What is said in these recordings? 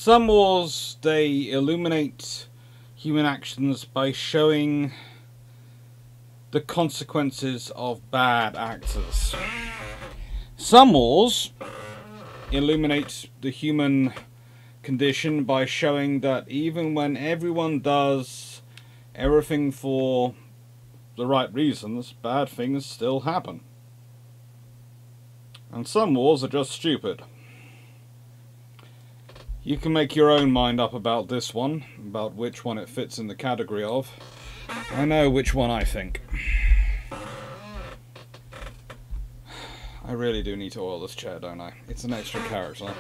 Some wars, they illuminate human actions by showing the consequences of bad actors. Some wars illuminate the human condition by showing that even when everyone does everything for the right reasons, bad things still happen. And some wars are just stupid. You can make your own mind up about this one, about which one it fits in the category of. I know which one I think. I really do need to oil this chair, don't I? It's an extra character.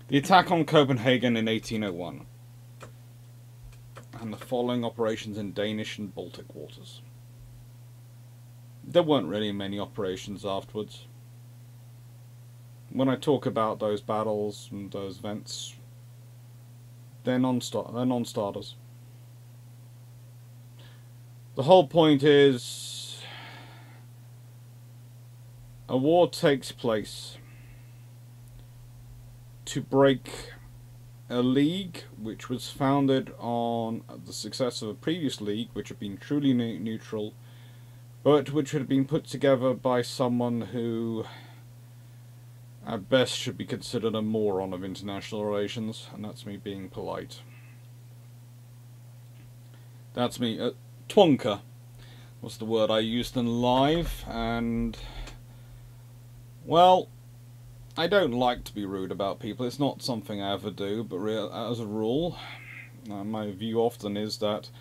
The attack on Copenhagen in 1801, and the following operations in Danish and Baltic waters. There weren't really many operations afterwards. When I talk about those battles and those events, they're non-starters. The whole point is, a war takes place to break a league which was founded on the success of a previous league, which had been truly neutral, but which had been put together by someone who at best should be considered a moron of international relations, and that's me being polite. That's me. Twonker was the word I used in live, and well, I don't like to be rude about people. It's not something I ever do, but as a rule, my view often is that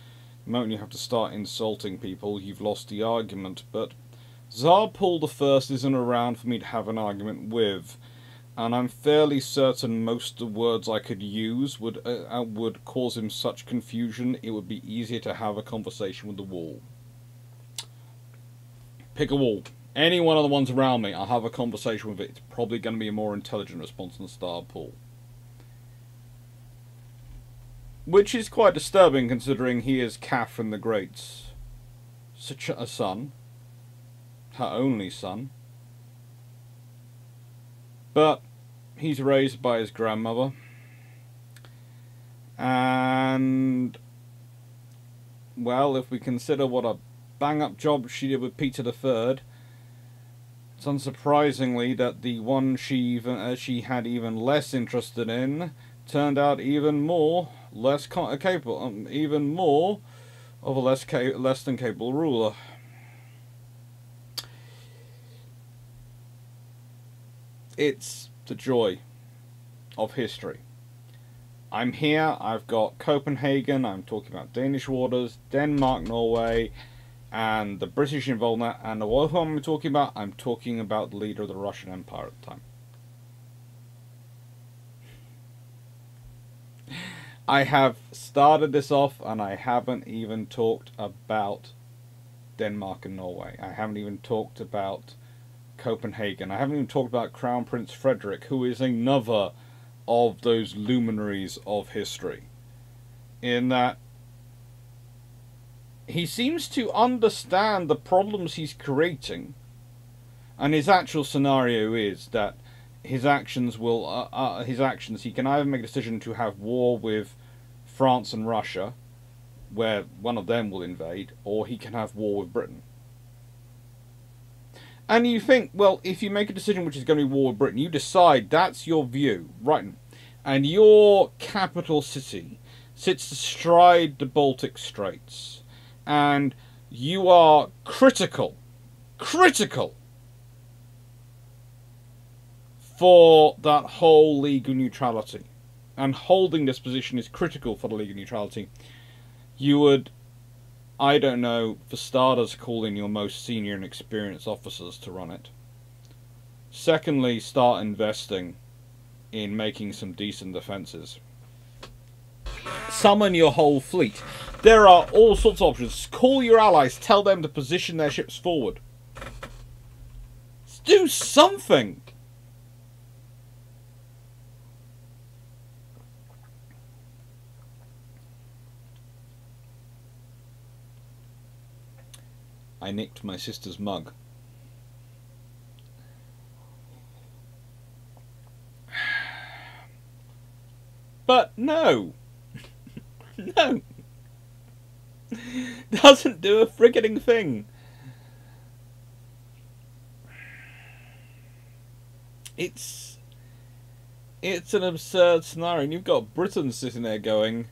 the moment you have to start insulting people, you've lost the argument. But Tsar Paul I isn't around for me to have an argument with, and I'm fairly certain most of the words I could use would cause him such confusion it would be easier to have a conversation with the wall. Pick a wall. Any one of the ones around me, I'll have a conversation with it. It's probably going to be a more intelligent response than Tsar Paul. Which is quite disturbing considering he is Catherine the Great's a son. Her only son. But he's raised by his grandmother. And well, if we consider what a bang-up job she did with Peter III, it's unsurprisingly that the one she had even less interested in turned out even less capable, even more of a less than capable ruler. It's the joy of history. I'm here, I've got Copenhagen, I'm talking about Danish waters, Denmark, Norway, and the British involvement, and who am I talking about? I'm talking about the leader of the Russian Empire at the time. I have started this off and I haven't even talked about Denmark and Norway. I haven't even talked about Copenhagen. I haven't even talked about Crown Prince Frederick, who is another of those luminaries of history, in that he seems to understand the problems he's creating, and his actual scenario is that his actions he can either make a decision to have war with France and Russia, where one of them will invade, or he can have war with Britain. And you think, well, if you make a decision which is going to be war with Britain, you decide that's your view, right? And your capital city sits astride the Baltic Straits, and you are critical for that whole League of Neutrality, and holding this position is critical for the League of Neutrality. You would, I don't know, for starters, call in your most senior and experienced officers to run it. Secondly, start investing in making some decent defences. Summon your whole fleet. There are all sorts of options. Call your allies, tell them to position their ships forward. Do something! I nicked my sister's mug. But no. No. Doesn't do a frigging thing. It's an absurd scenario, and you've got Britain sitting there going,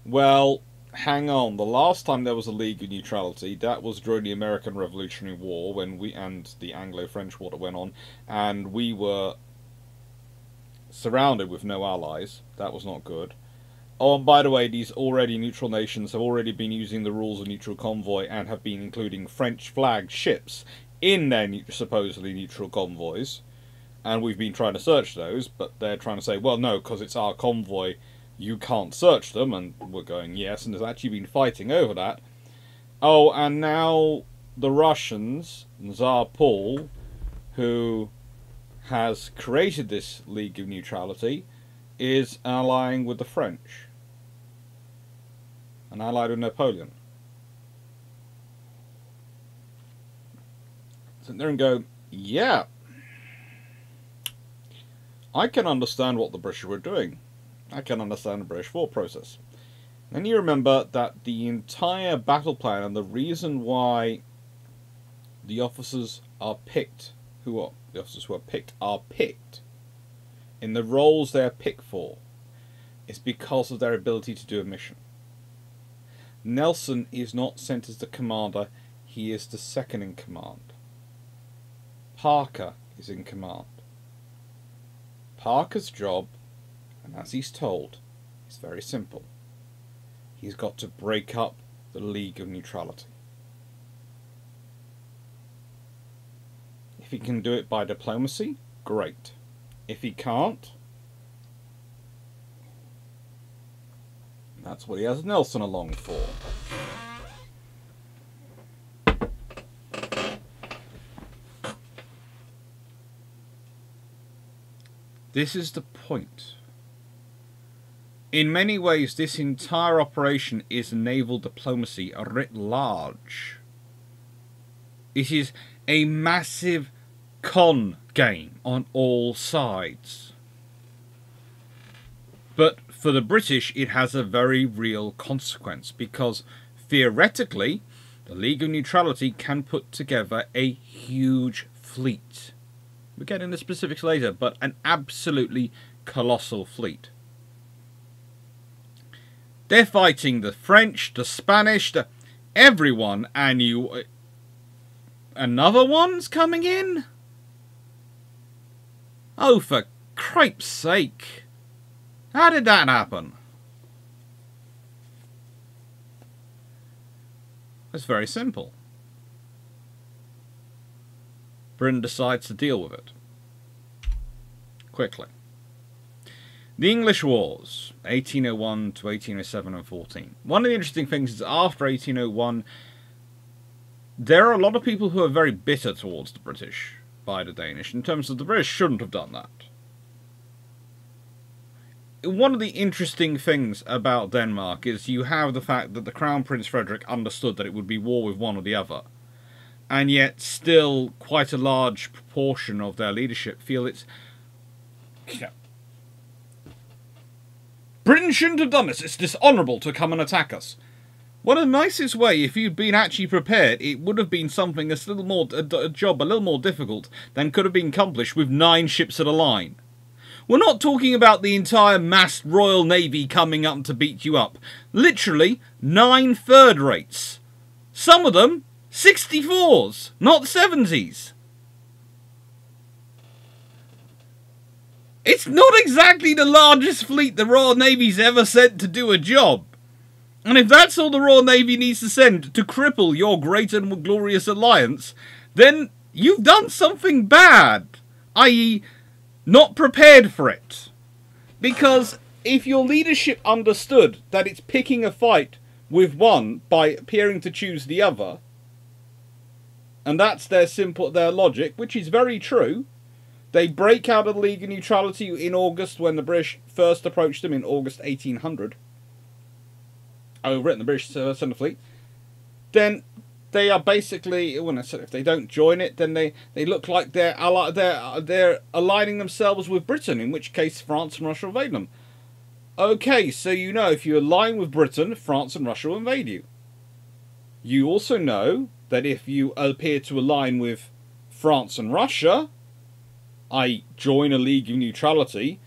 well, hang on, the last time there was a League of Neutrality, that was during the American Revolutionary War, when and the Anglo-French War that went on, and we were surrounded with no allies. That was not good. Oh, and by the way, these already neutral nations have already been using the rules of neutral convoy and have been including French-flagged ships in their supposedly neutral convoys. And we've been trying to search those, but they're trying to say, well, no, because it's our convoy, you can't search them. And we're going, yes, and there's actually been fighting over that. Oh, and now the Russians, Tsar Paul, who has created this League of Neutrality, is allying with the French. And allied with Napoleon. Sit there and go, yeah, I can understand what the British were doing. I can understand the British thought process. Then you remember that the entire battle plan and the reason why the officers are picked, the officers who are picked in the roles they are picked for, is because of their ability to do a mission. Nelson is not sent as the commander, he is the second in command. Parker is in command. Parker's job, and as he's told, is very simple. He's got to break up the League of Neutrality. If he can do it by diplomacy, great. If he can't, that's what he has Nelson along for. This is the point. In many ways, this entire operation is naval diplomacy writ large. It is a massive con game on all sides. But for the British, it has a very real consequence, because theoretically, the League of Neutrality can put together a huge fleet. We'll get into specifics later, but an absolutely colossal fleet. They're fighting the French, the Spanish, everyone, and another one's coming in? Oh, for cripe's sake. How did that happen? It's very simple. Britain decides to deal with it. Quickly. The English Wars, 1801 to 1807 and 14. One of the interesting things is after 1801, there are a lot of people who are very bitter towards the British by the Danish, in terms of the British shouldn't have done that. One of the interesting things about Denmark is you have the fact that the Crown Prince Frederick understood that it would be war with one or the other. And yet still quite a large proportion of their leadership feel it's... Britain shouldn't have done this. It's dishonourable to come and attack us. Well, the nicest way, if you'd been actually prepared, it would have been something a little more, a job a little more difficult than could have been accomplished with 9 ships at a line. We're not talking about the entire massed Royal Navy coming up to beat you up. Literally 9 third rates. Some of them 64s, not 70s. It's not exactly the largest fleet the Royal Navy's ever sent to do a job. And if that's all the Royal Navy needs to send to cripple your great and glorious alliance, then you've done something bad, i.e. not prepared for it. Because if your leadership understood that it's picking a fight with one by appearing to choose the other, and that's their logic, which is very true. They break out of the League of Neutrality in August when the British first approached them in August 1800. Over it in the British Centre Fleet. Then they are basically, when I said if they don't join it, then they look like they're aligning themselves with Britain, in which case France and Russia invade them. Okay, so you know if you align with Britain, France and Russia will invade you. You also know that if you appear to align with France and Russia, I join a league of neutrality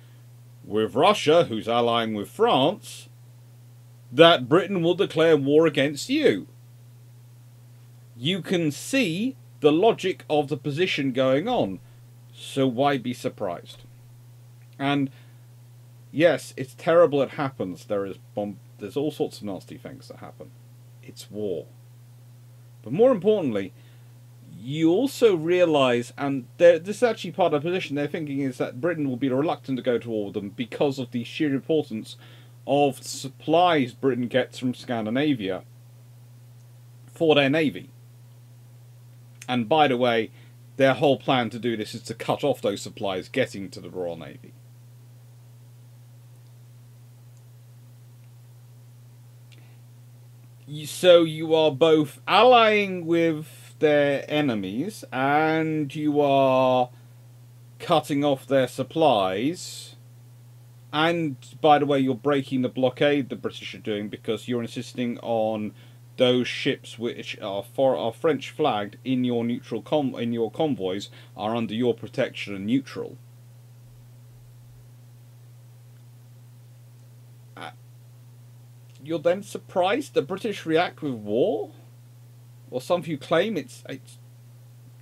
with Russia, who's allying with France, that Britain will declare war against you. You can see the logic of the position going on, so why be surprised? And yes, it's terrible it happens. There's all sorts of nasty things that happen. It's war. But more importantly, you also realise, and this is actually part of the position they're thinking, is that Britain will be reluctant to go to war with them because of the sheer importance of supplies Britain gets from Scandinavia for their navy. And by the way, their whole plan to do this is to cut off those supplies getting to the Royal Navy. So you are both allying with their enemies and you are cutting off their supplies. And by the way, you're breaking the blockade the British are doing because you're insisting on those ships which are French flagged in your neutral convoys are under your protection and neutral. You're then surprised the British react with war? Or some of you claim it's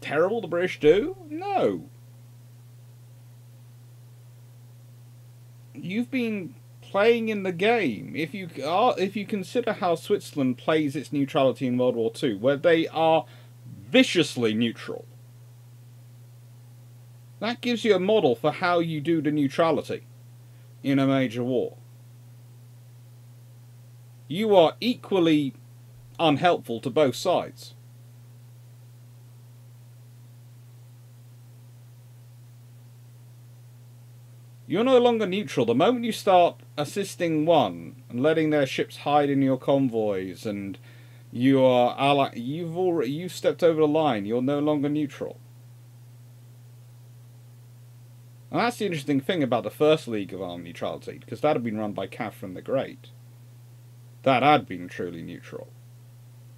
terrible the British do? No. You've been playing in the game. If you consider how Switzerland plays its neutrality in World War II, where they are viciously neutral, that gives you a model for how you do the neutrality in a major war. You are equally unhelpful to both sides. You're no longer neutral. The moment you start assisting one and letting their ships hide in your convoys, and you are you've stepped over the line. You're no longer neutral. And that's the interesting thing about the First League of Armed Neutrality, because that had been run by Catherine the Great. That had been truly neutral,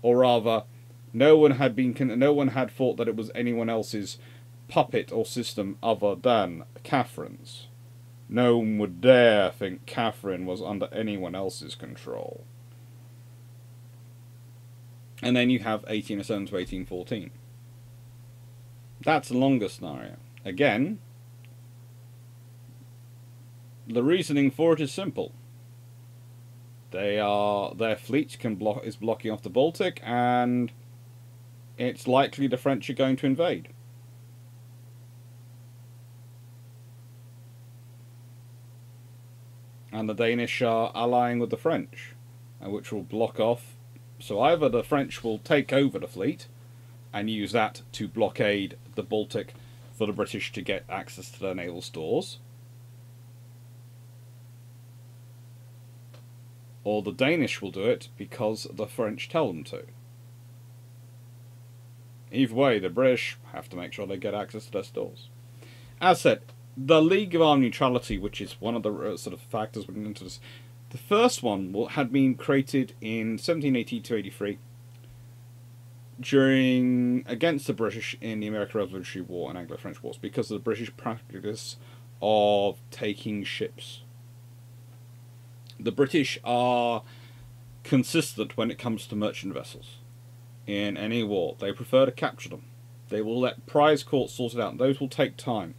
or rather, no one had thought that it was anyone else's puppet or system other than Catherine's. No one would dare think Catherine was under anyone else's control. And then you have 1807 to 1814. That's a longer scenario. Again, the reasoning for it is simple. Their fleet is blocking off the Baltic, and it's likely the French are going to invade. And the Danish are allying with the French, which will block off. So either the French will take over the fleet and use that to blockade the Baltic for the British to get access to their naval stores, or the Danish will do it because the French tell them to. Either way, the British have to make sure they get access to their stores. As said, the League of Armed Neutrality, which is one of the sort of factors went into this, the first one had been created in 1780 to 83 against the British in the American Revolutionary War and Anglo-French Wars because of the British practice of taking ships. The British are consistent when it comes to merchant vessels. In any war, they prefer to capture them. They will let prize courts sort it out, and those will take time.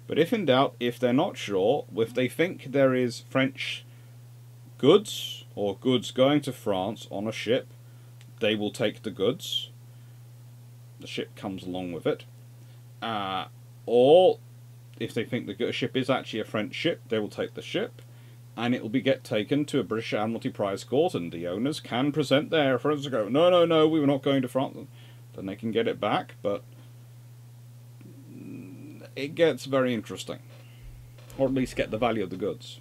But if in doubt, if they're not sure, if they think there is French goods or goods going to France on a ship, they will take the goods. The ship comes along with it. Or if they think the ship is actually a French ship, they will take the ship, and it will get taken to a British Admiralty prize court, and the owners can present their friends and go, no, we were not going to France. Then they can get it back, but it gets very interesting. Or at least get the value of the goods.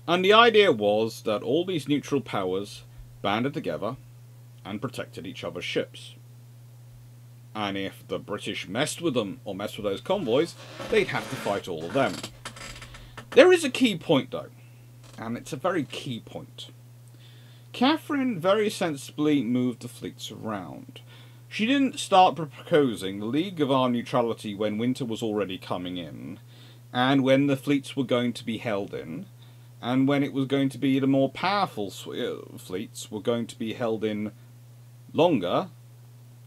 And the idea was that all these neutral powers banded together and protected each other's ships. And if the British messed with them, or messed with those convoys, they'd have to fight all of them. There is a key point, though, and it's a very key point. Catherine very sensibly moved the fleets around. She didn't start proposing the League of Armed Neutrality when winter was already coming in, and when the fleets were going to be held in, and when it was going to be the more powerful fleets were going to be held in longer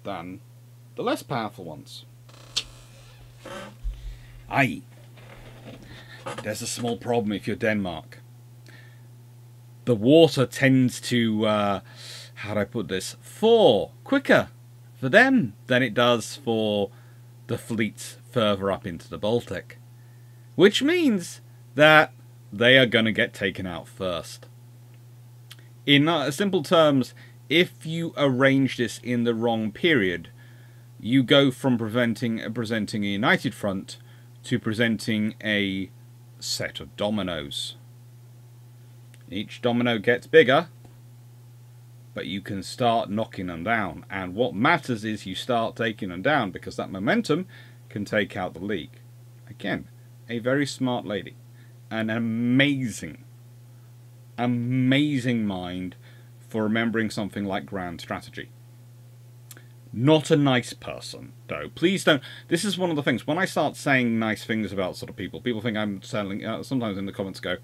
than the less powerful ones. Aye. There's a small problem if you're Denmark. The water tends to, how do I put this, thaw quicker for them than it does for the fleets further up into the Baltic. Which means that they are going to get taken out first. In simple terms, if you arrange this in the wrong period, you go from presenting a united front to presenting a set of dominoes. Each domino gets bigger, but you can start knocking them down. And what matters is you start taking them down, because that momentum can take out the League. Again, a very smart lady. An amazing mind for remembering something like grand strategy. Not a nice person, though. Please don't. This is one of the things. When I start saying nice things about sort of people think I'm selling. Sometimes in the comments go,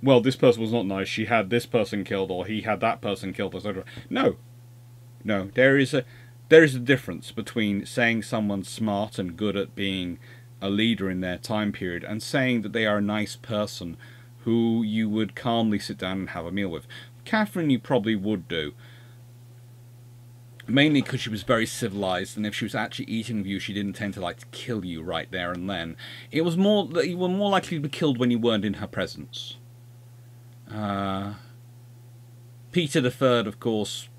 well, this person was not nice. She had this person killed, or he had that person killed, etc. No. There is a difference between saying someone's smart and good at being a leader in their time period, and saying that they are a nice person who you would calmly sit down and have a meal with. Catherine, you probably would do. Mainly because she was very civilized, and if she was actually eating with you, she didn't tend to like to kill you right there and then. It was more that you were more likely to be killed when you weren't in her presence. Peter III, of course,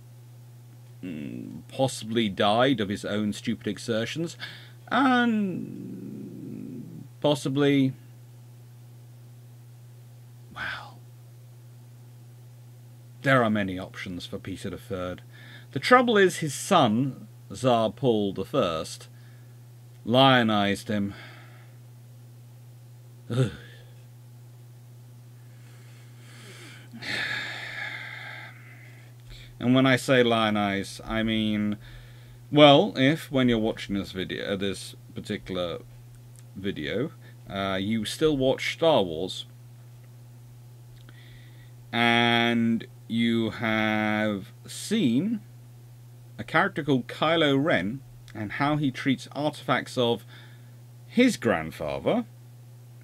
possibly died of his own stupid exertions, and possibly, well, there are many options for Peter III. The trouble is, his son, Tsar Paul I, lionized him. Ugh. And when I say lionize, I mean, well, if when you're watching this video, this particular video, you still watch Star Wars, and you have seen a character called Kylo Ren, and how he treats artifacts of his grandfather,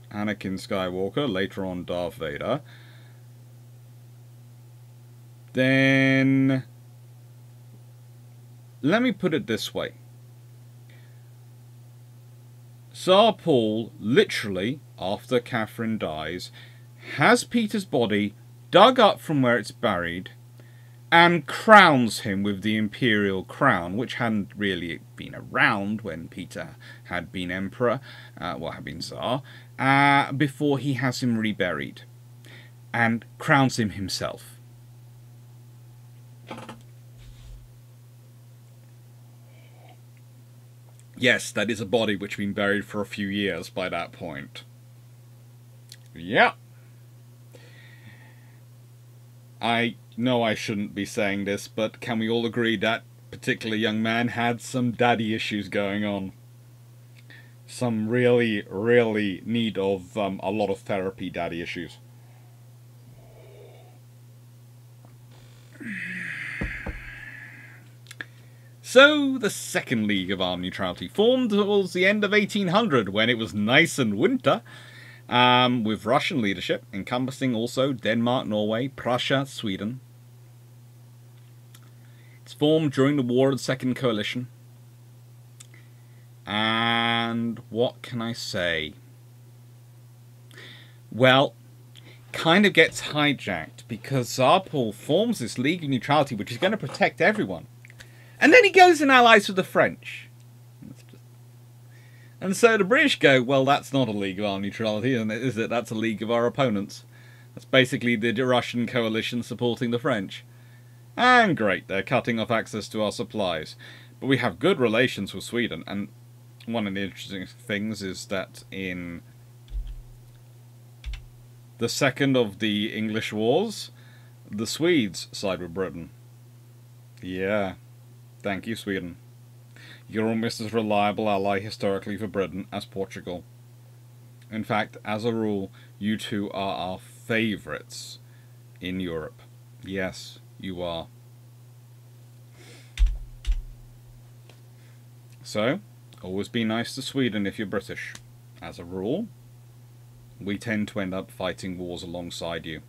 Anakin Skywalker, later on Darth Vader, then let me put it this way. Tsar Paul, literally, after Catherine dies, has Peter's body dug up from where it's buried, and crowns him with the imperial crown, which hadn't really been around when Peter had been emperor, had been Tsar, before he has him reburied, and crowns him himself. Yes, that is a body which had been buried for a few years by that point. Yeah. I know I shouldn't be saying this, but can we all agree that particular young man had some daddy issues going on? Some really, really need of a lot of therapy daddy issues. So, the Second League of Armed Neutrality formed towards the end of 1800, when it was nice and winter, with Russian leadership, encompassing also Denmark, Norway, Prussia, Sweden. It's formed during the War of the Second Coalition. And what can I say? Well, kind of gets hijacked, because Tsar Paul forms this League of Neutrality, which is going to protect everyone. And then he goes and allies with the French. And so the British go, well, that's not a League of Armed Neutrality, is it? That's a League of our opponents. That's basically the Russian coalition supporting the French. And great, they're cutting off access to our supplies. But we have good relations with Sweden, and one of the interesting things is that in the second of the English wars, the Swedes side with Britain. Yeah, thank you, Sweden. You're almost as reliable ally historically for Britain as Portugal. In fact, as a rule, you two are our favourites in Europe. Yes, you are. So, always be nice to Sweden if you're British. As a rule, we tend to end up fighting wars alongside you.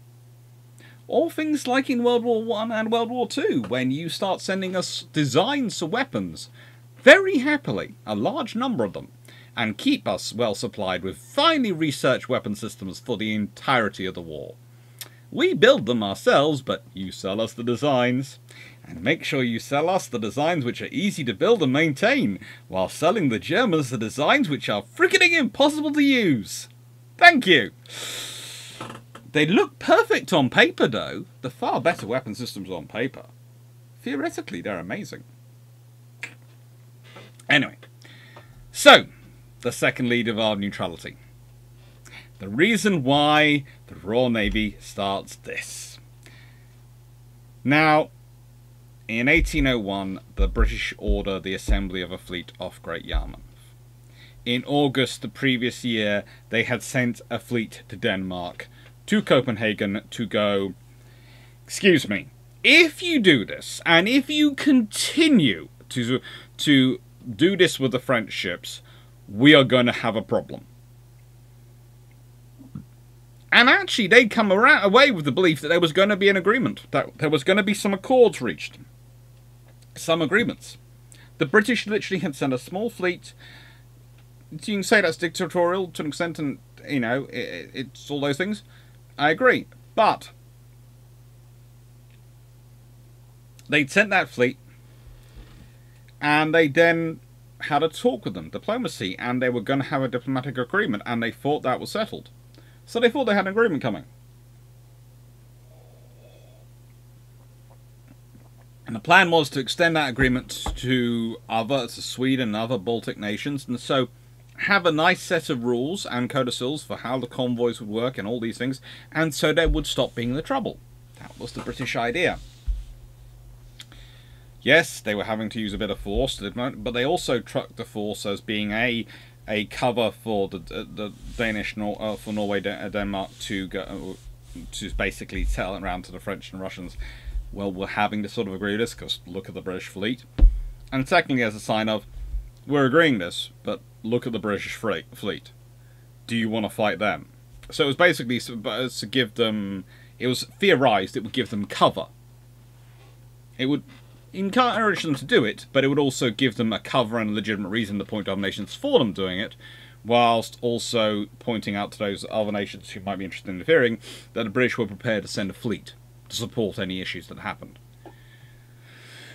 Or things like in World War I and World War II, when you start sending us designs for weapons, very happily, a large number of them, and keep us well supplied with finely researched weapon systems for the entirety of the war. We build them ourselves, but you sell us the designs. And make sure you sell us the designs which are easy to build and maintain, while selling the Germans the designs which are freaking impossible to use. Thank you! They look perfect on paper, though. The far better weapon systems on paper. Theoretically, they're amazing. Anyway, so, the second lead of our neutrality. The reason why the Royal Navy starts this. Now, in 1801, the British order the assembly of a fleet off Great Yarmouth. In August the previous year, they had sent a fleet to Denmark, to Copenhagen, to go, excuse me, if you do this, and if you continue to do this with the French ships, we are going to have a problem. And actually, they'd come away with the belief that there was going to be an agreement, that there was going to be some accords reached, some agreements. The British literally had sent a small fleet. You can say that's dictatorial to an extent, and, you know, it's all those things. I agree. But they'd sent that fleet, and they then had a talk with them, diplomacy, and they were going to have a diplomatic agreement, and they thought that was settled. So they thought they had an agreement coming. And the plan was to extend that agreement to Sweden and other Baltic nations, and so have a nice set of rules and codicils for how the convoys would work and all these things, and so there would stop being the trouble. That was the British idea. Yes, they were having to use a bit of force, but they also trucked the force as being a cover for the Danish, for Norway, Denmark to go to basically tell around to the French and Russians, well, we're having to sort of agree with this because look at the British fleet. And secondly, as a sign of, we're agreeing this, but look at the British fleet. Do you want to fight them? So it was basically to give them, it was theorized it would give them cover. It would encourage them to do it, but it would also give them a cover and a legitimate reason to point to other nations for them doing it, whilst also pointing out to those other nations who might be interested in interfering that the British were prepared to send a fleet to support any issues that happened.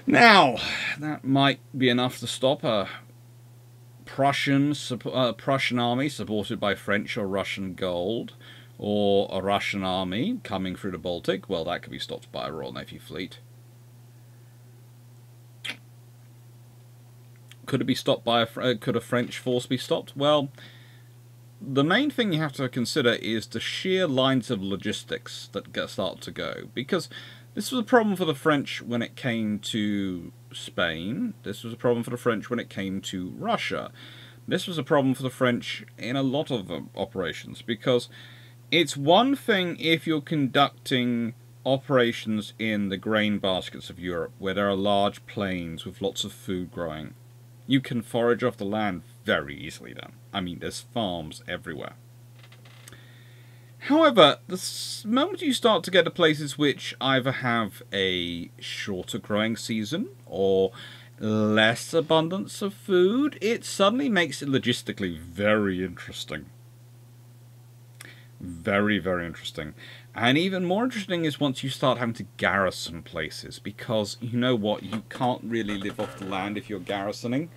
Now, that might be enough to stop a Prussian army supported by French or Russian gold, or a Russian army coming through the Baltic. Well, that could be stopped by a Royal Navy fleet. Could it be stopped by could a French force be stopped? Well, the main thing you have to consider is the sheer lines of logistics that start to go, because this was a problem for the French when it came to Spain. This was a problem for the French when it came to Russia. This was a problem for the French in a lot of operations, because it's one thing if you're conducting operations in the grain baskets of Europe, where there are large plains with lots of food growing. You can forage off the land very easily then. I mean, there's farms everywhere. However, the moment you start to get to places which either have a shorter growing season or less abundance of food, it suddenly makes it logistically very interesting. Very, very interesting. And even more interesting is once you start having to garrison places, because you know what, you can't really live off the land if you're garrisoning,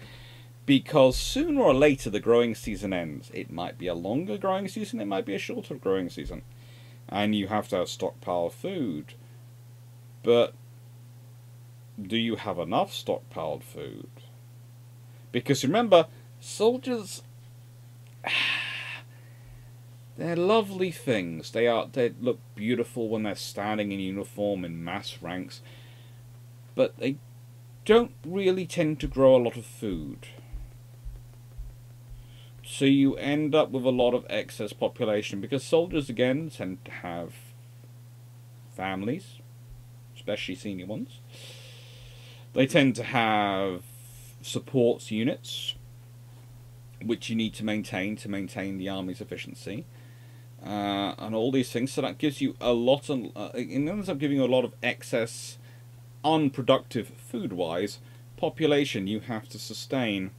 because sooner or later the growing season ends. It might be a longer growing season, it might be a shorter growing season, and you have to have stockpile food. But do you have enough stockpiled food? Because remember, soldiers, they're lovely things. They look beautiful when they're standing in uniform in mass ranks, but they don't really tend to grow a lot of food. So you end up with a lot of excess population, because soldiers, again, tend to have families, especially senior ones. They tend to have supports units, which you need to maintain the army's efficiency, and all these things. So that gives you a lot of, it ends up giving you a lot of excess, unproductive food-wise population you have to sustain.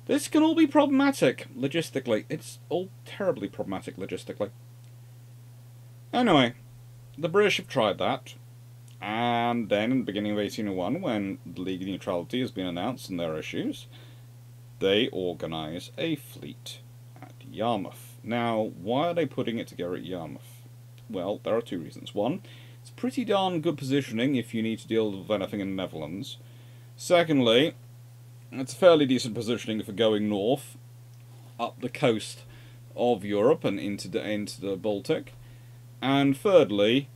This can all be problematic logistically. It's all terribly problematic logistically. Anyway, the British have tried that, and then in the beginning of 1801, when the League of Neutrality has been announced and there are issues, they organise a fleet at Yarmouth. Now, why are they putting it together at Yarmouth? Well, there are two reasons. One, it's pretty darn good positioning if you need to deal with anything in the Netherlands. Secondly, it's fairly decent positioning for going north, up the coast of Europe and into the Baltic. And thirdly,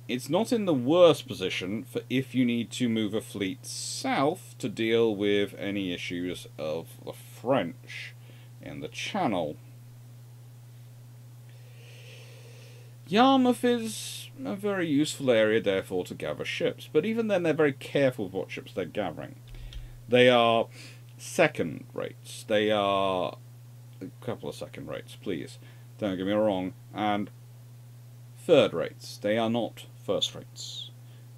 it's not in the worst position for if you need to move a fleet south to deal with any issues of the French in the Channel. Yarmouth is a very useful area, therefore, to gather ships, but even then they're very careful with what ships they're gathering. They are second rates. They are a couple of second rates, please. Don't get me wrong. And third rates. They are not first rates.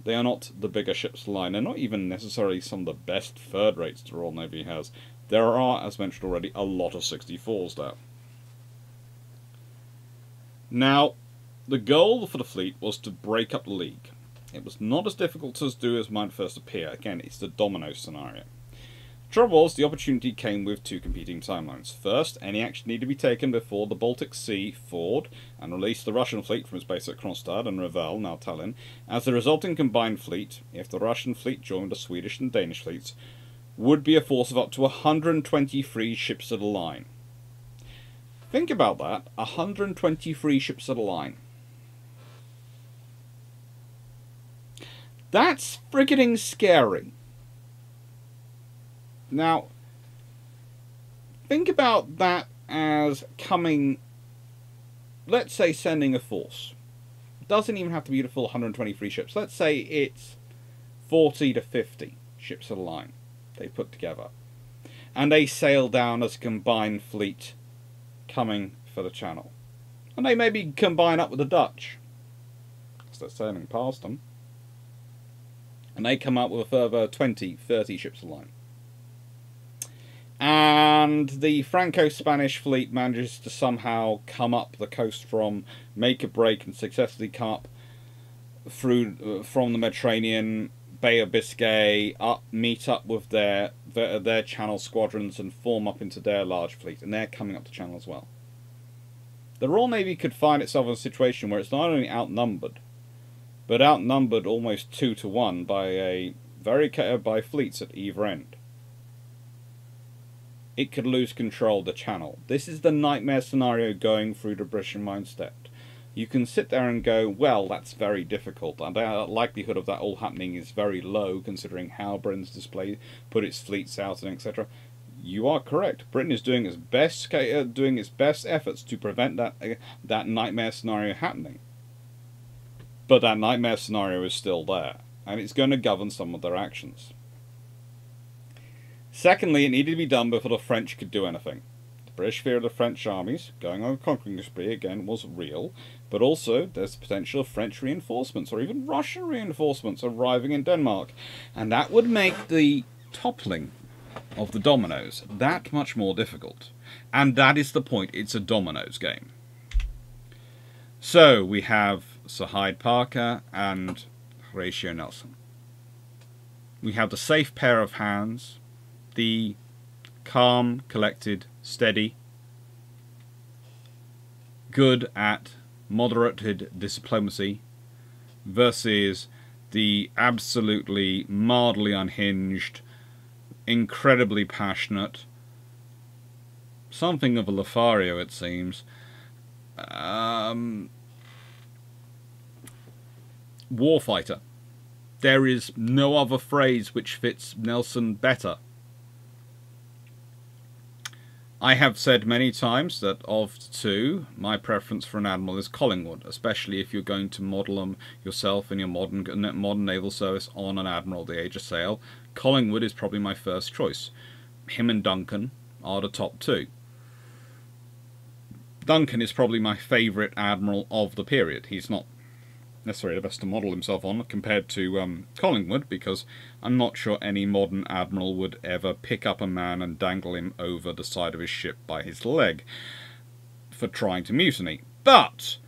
They are not the bigger ships line. They're not even necessarily some of the best third rates the Royal Navy has. There are, as mentioned already, a lot of 64s there. Now, the goal for the fleet was to break up the League. It was not as difficult to do as might first appear. Again, it's the Dominoes scenario. The trouble was, the opportunity came with two competing timelines. First, any action needed to be taken before the Baltic Sea thawed and released the Russian fleet from its base at Kronstadt and Naval, now Tallinn, as the resulting combined fleet, if the Russian fleet joined the Swedish and Danish fleets, would be a force of up to 123 ships at a line. Think about that, 123 ships at a line. That's friggin' scary. Now, think about that as coming, let's say sending a force. It doesn't even have to be the full 123 ships. Let's say it's 40 to 50 ships at a line they put together. And they sail down as a combined fleet coming for the Channel. And they maybe combine up with the Dutch, because they're sailing past them. And they come up with a further 20, 30 ships a line. And the Franco-Spanish fleet manages to somehow come up the coast make a break and successfully come up through from the Mediterranean, Bay of Biscay, meet up with their Channel squadrons and form up into their large fleet. And they're coming up the Channel as well. The Royal Navy could find itself in a situation where it's not only outnumbered, but outnumbered almost 2 to 1 by fleets at either end. It could lose control of the Channel. This is the nightmare scenario going through the British mindset. You can sit there and go, well, that's very difficult, and the likelihood of that all happening is very low, considering how Britain's put its fleets out, and etc. You are correct. Britain is doing its best efforts to prevent that nightmare scenario happening. But that nightmare scenario is still there, and it's going to govern some of their actions. Secondly, it needed to be done before the French could do anything. The British fear of the French armies going on a conquering spree again was real, but also there's the potential of French reinforcements or even Russian reinforcements arriving in Denmark, and that would make the toppling of the dominoes that much more difficult. And that is the point, it's a dominoes game. So we have Sir Hyde Parker and Horatio Nelson. We have the safe pair of hands, the calm, collected, steady, good at moderated diplomacy, versus the absolutely mildly unhinged, incredibly passionate, something of a Lothario it seems, warfighter. There is no other phrase which fits Nelson better. I have said many times that of the two, my preference for an admiral is Collingwood, especially if you're going to model them yourself in your modern naval service on an admiral of the age of sail. Collingwood is probably my first choice. Him and Duncan are the top two. Duncan is probably my favourite admiral of the period. He's not necessarily the best to model himself on compared to Collingwood, because I'm not sure any modern admiral would ever pick up a man and dangle him over the side of his ship by his leg for trying to mutiny. But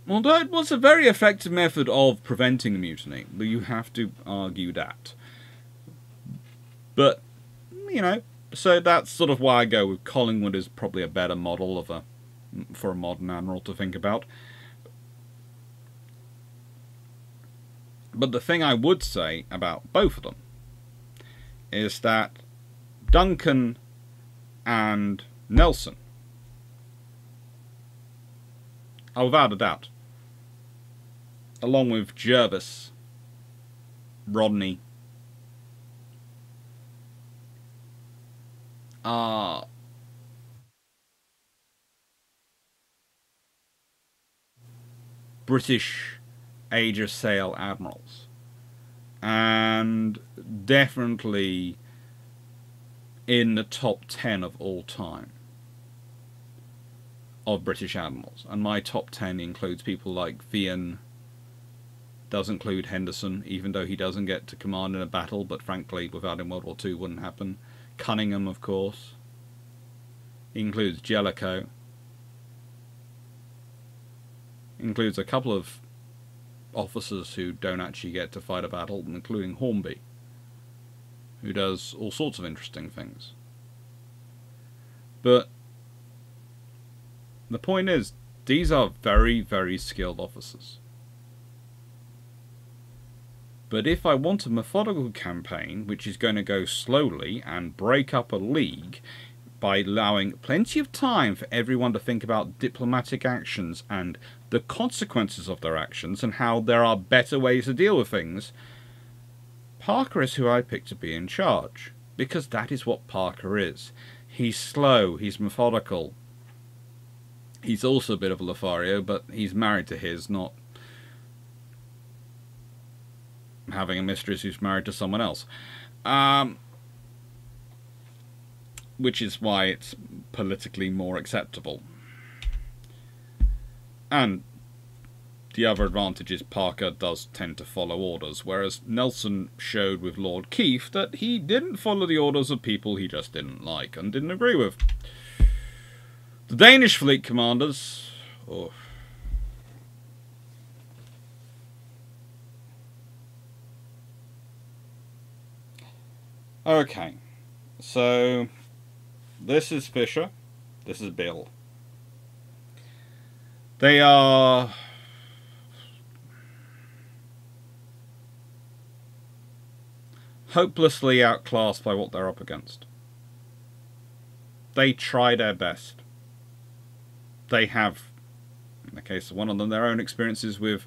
although it was a very effective method of preventing a mutiny, you have to argue that. But, you know, so that's sort of why I go with Collingwood is probably a better model for a modern admiral to think about. But the thing I would say about both of them is that Duncan and Nelson are without a doubt, along with Jervis, Rodney, are British age of sail admirals, and definitely in the top 10 of all time of British admirals. And my top 10 includes people like Vian, does include Henderson, even though he doesn't get to command in a battle, but frankly without him World War II wouldn't happen. Cunningham, of course. He includes Jellicoe. Includes a couple of officers who don't actually get to fight a battle, including Hornby, who does all sorts of interesting things. But the point is, these are very, very skilled officers. But if I want a methodical campaign, which is going to go slowly and break up a league by allowing plenty of time for everyone to think about diplomatic actions and the consequences of their actions and how there are better ways to deal with things, Parker is who I pick to be in charge, because that is what Parker is. He's slow, he's methodical. He's also a bit of a Lothario, but he's married to his, not having a mistress who's married to someone else. Which is why it's politically more acceptable. And the other advantage is Parker does tend to follow orders, whereas Nelson showed with Lord Keith that he didn't follow the orders of people he just didn't like and didn't agree with. The Danish fleet commanders... Oh. Okay, so this is Fisher, this is Bill. They are hopelessly outclassed by what they're up against. They try their best. They have, in the case of one of them, their own experiences with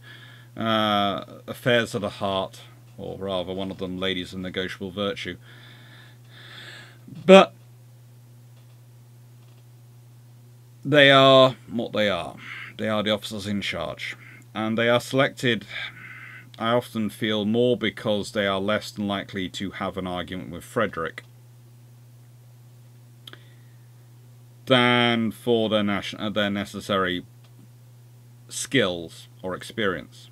affairs of the heart, or rather one of them ladies of negotiable virtue. But they are what they are. They are the officers in charge. And they are selected, I often feel, more because they are less than likely to have an argument with Frederick than for their necessary skills or experience.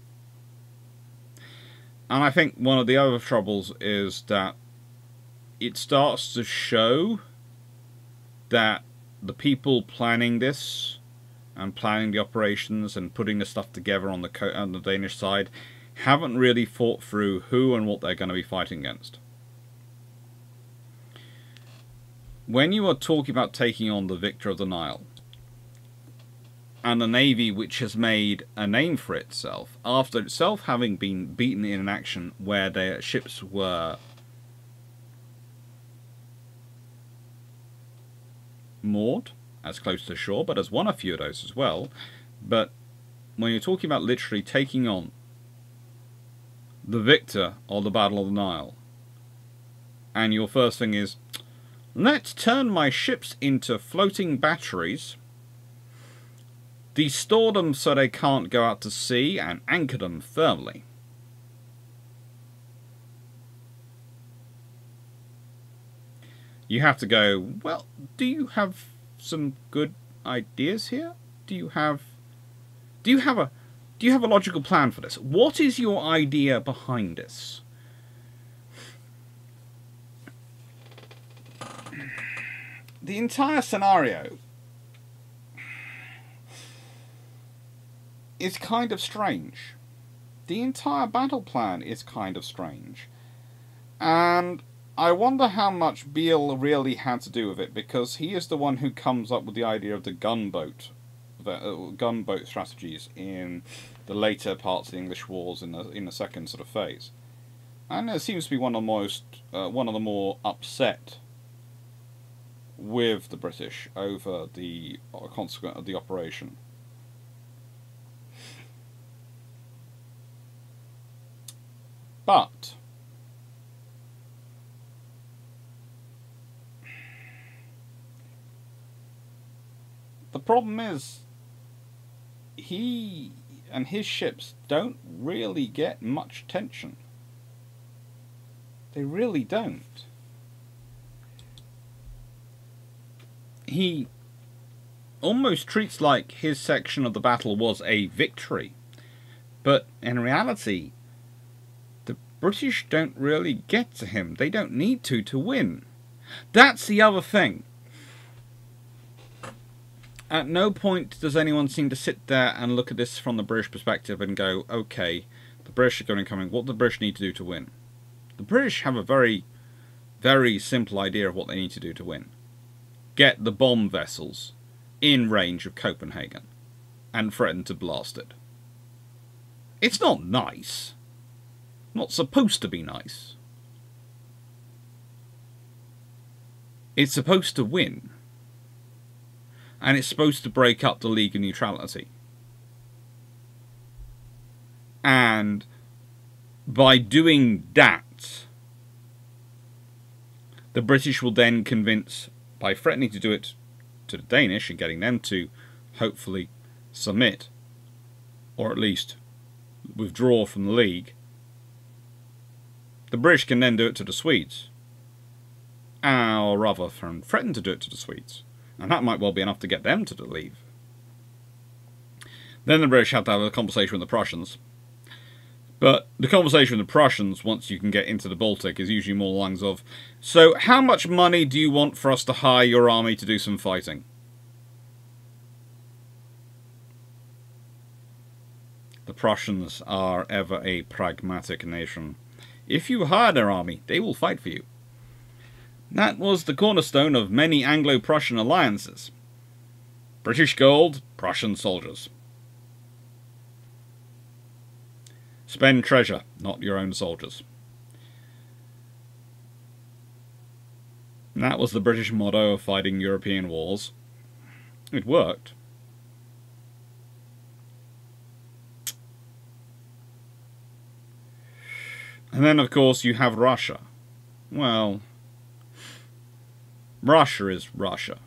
And I think one of the other troubles is that it starts to show that the people planning this and planning the operations and putting the stuff together on the Danish side haven't really thought through who and what they're going to be fighting against. When you are talking about taking on the victor of the Nile, and a navy which has made a name for itself, after itself having been beaten in an action where their ships were moored as close to shore, but has won a few of those as well. But when you're talking about literally taking on the victor of the Battle of the Nile, and your first thing is, let's turn my ships into floating batteries, de-store them so they can't go out to sea, and anchor them firmly. You have to go, well, do you have some good ideas here? Do you have a logical plan for this? What is your idea behind this? The entire scenario is kind of strange. The entire battle plan is kind of strange. And I wonder how much Beale really had to do with it, because he is the one who comes up with the idea of the gunboat strategies in the later parts of the English wars in the second sort of phase, and it seems to be one of the more upset with the British over the consequence of the operation. But the problem is, he and his ships don't really get much attention. They really don't. He almost treats like his section of the battle was a victory, but in reality, the British don't really get to him. They don't need to win. That's the other thing. At no point does anyone seem to sit there and look at this from the British perspective and go, okay, the British are going and coming, what do the British need to do to win? The British have a very, very simple idea of what they need to do to win. Get the bomb vessels in range of Copenhagen and threaten to blast it. It's not nice. Not supposed to be nice. It's supposed to win. And it's supposed to break up the League of Neutrality. And by doing that, the British will then convince, by threatening to do it to the Danish and getting them to hopefully submit, or at least withdraw from the League, the British can then do it to the Swedes. Or rather, threaten to do it to the Swedes. And that might well be enough to get them to leave. Then the British have to have a conversation with the Prussians. But the conversation with the Prussians, once you can get into the Baltic, is usually more lines of, so how much money do you want for us to hire your army to do some fighting? The Prussians are ever a pragmatic nation. If you hire their army, they will fight for you. That was the cornerstone of many Anglo-Prussian alliances. British gold, Prussian soldiers. Spend treasure, not your own soldiers. And that was the British motto of fighting European wars. It worked. And then, of course, you have Russia. Well, Russia is Russia.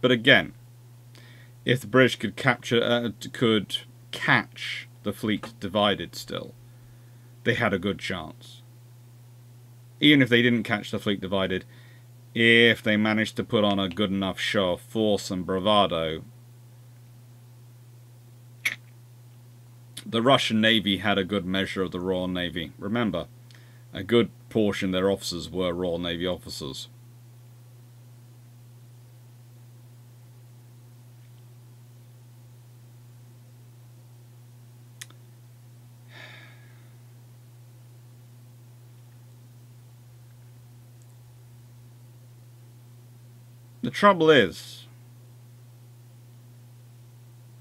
But again, if the British could catch the fleet divided still, they had a good chance. Even if they didn't catch the fleet divided, if they managed to put on a good enough show of force and bravado, the Russian Navy had a good measure of the Royal Navy. Remember, a good portion of their officers were Royal Navy officers. The trouble is,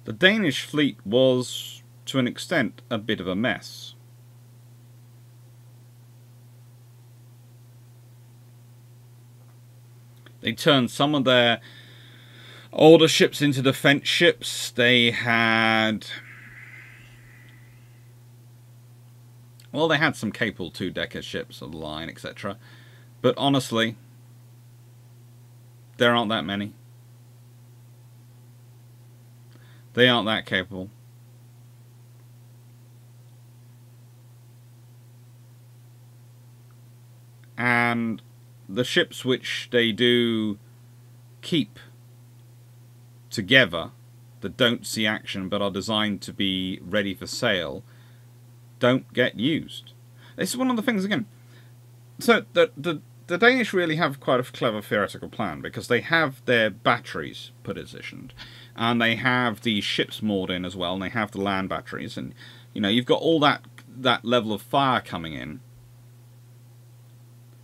the Danish fleet was, to an extent, a bit of a mess. They turned some of their older ships into defence ships. They had... well, they had some capable two-decker ships of the line, etc. But honestly, there aren't that many. They aren't that capable. And the ships which they do keep together, that don't see action but are designed to be ready for sail, don't get used. This is one of the things, again. So the Danish really have quite a clever theoretical plan, because they have their batteries positioned, and they have the ships moored in as well, and they have the land batteries, and you know, you've got all that level of fire coming in,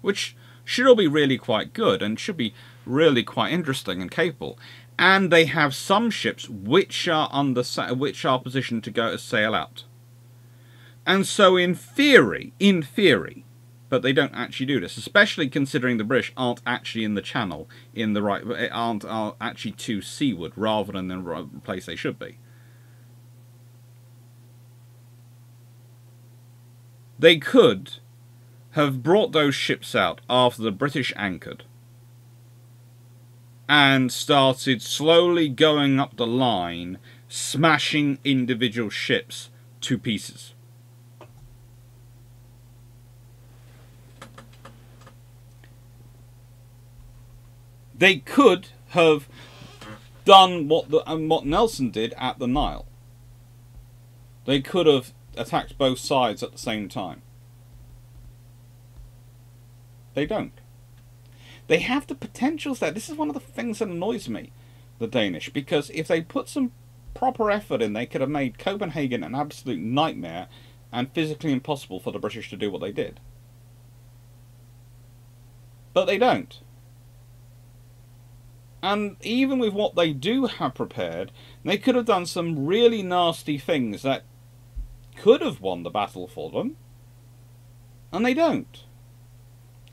which should all be really quite good and should be really quite interesting and capable. And they have some ships which are positioned to go to sail out. And so in theory, but they don't actually do this, especially considering the British aren't actually in the channel in the right, are actually to seaward rather than the right place they should be. They could have brought those ships out after the British anchored and started slowly going up the line, smashing individual ships to pieces. They could have done what Nelson did at the Nile. They could have attacked both sides at the same time. They don't. They have the potentials there. This is one of the things that annoys me, the Danish, because if they put some proper effort in, they could have made Copenhagen an absolute nightmare and physically impossible for the British to do what they did. But they don't. And even with what they do have prepared, they could have done some really nasty things that could have won the battle for them. And they don't.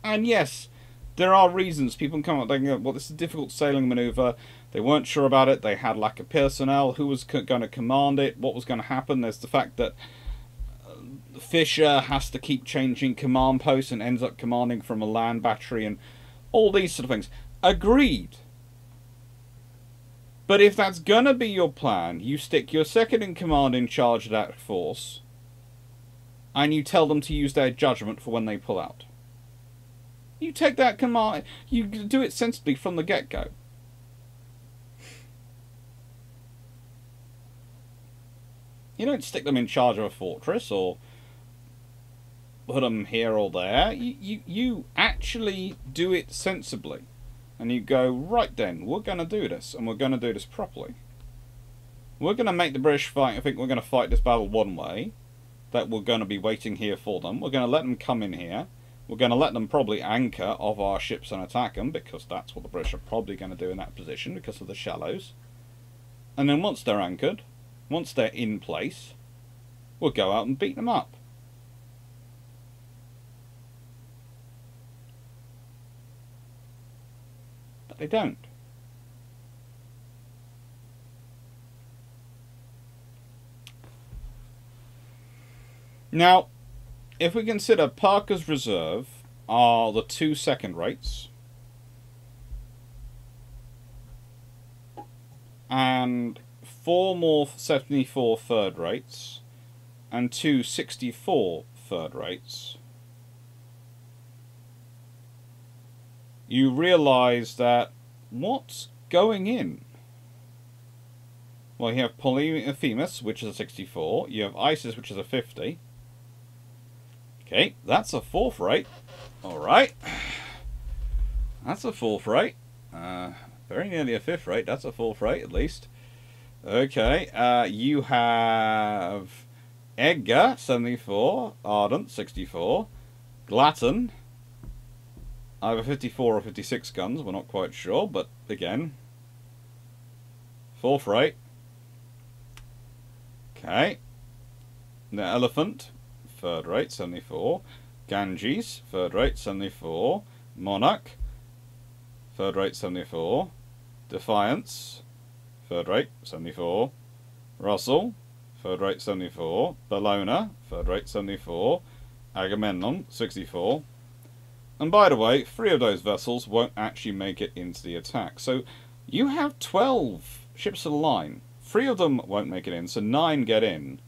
And yes, there are reasons. People can come up and go, well, this is a difficult sailing manoeuvre. They weren't sure about it. They had lack of personnel. Who was going to command it? What was going to happen? There's the fact that Fisher has to keep changing command posts and ends up commanding from a land battery and all these sort of things. Agreed. But if that's going to be your plan, you stick your second in command in charge of that force and you tell them to use their judgment for when they pull out. You take that command, you do it sensibly from the get-go. You don't stick them in charge of a fortress or put them here or there. You actually do it sensibly. And you go, right then, we're going to do this, and we're going to do this properly. We're going to make the British fight. I think we're going to fight this battle one way, that we're going to be waiting here for them. We're going to let them come in here. We're going to let them probably anchor off our ships and attack them, because that's what the British are probably going to do in that position, because of the shallows. And then once they're anchored, once they're in place, we'll go out and beat them up. But they don't. Now, if we consider Parker's reserve are the 2 second rates and 4 more 74 third rates and 2 64 third rates, you realise that what's going in? Well, you have Polyphemus, which is a 64. You have Isis, which is a 50. Okay, that's a 4th rate. Alright. That's a 4th rate. Very nearly a 5th rate. That's a 4th rate, at least. Okay, you have Edgar, 74. Ardent, 64. Glatton, either 54 or 56 guns. We're not quite sure, but again, 4th rate. Okay. The Elephant, 3rd rate, 74. Ganges, 3rd rate, 74. Monarch, 3rd rate, 74. Defiance, third rate 74. Russell, third rate 74. Bellona, third rate 74. Agamemnon, 64. And by the way, 3 of those vessels won't actually make it into the attack. So you have 12 ships of the line. 3 of them won't make it in, so 9 get in.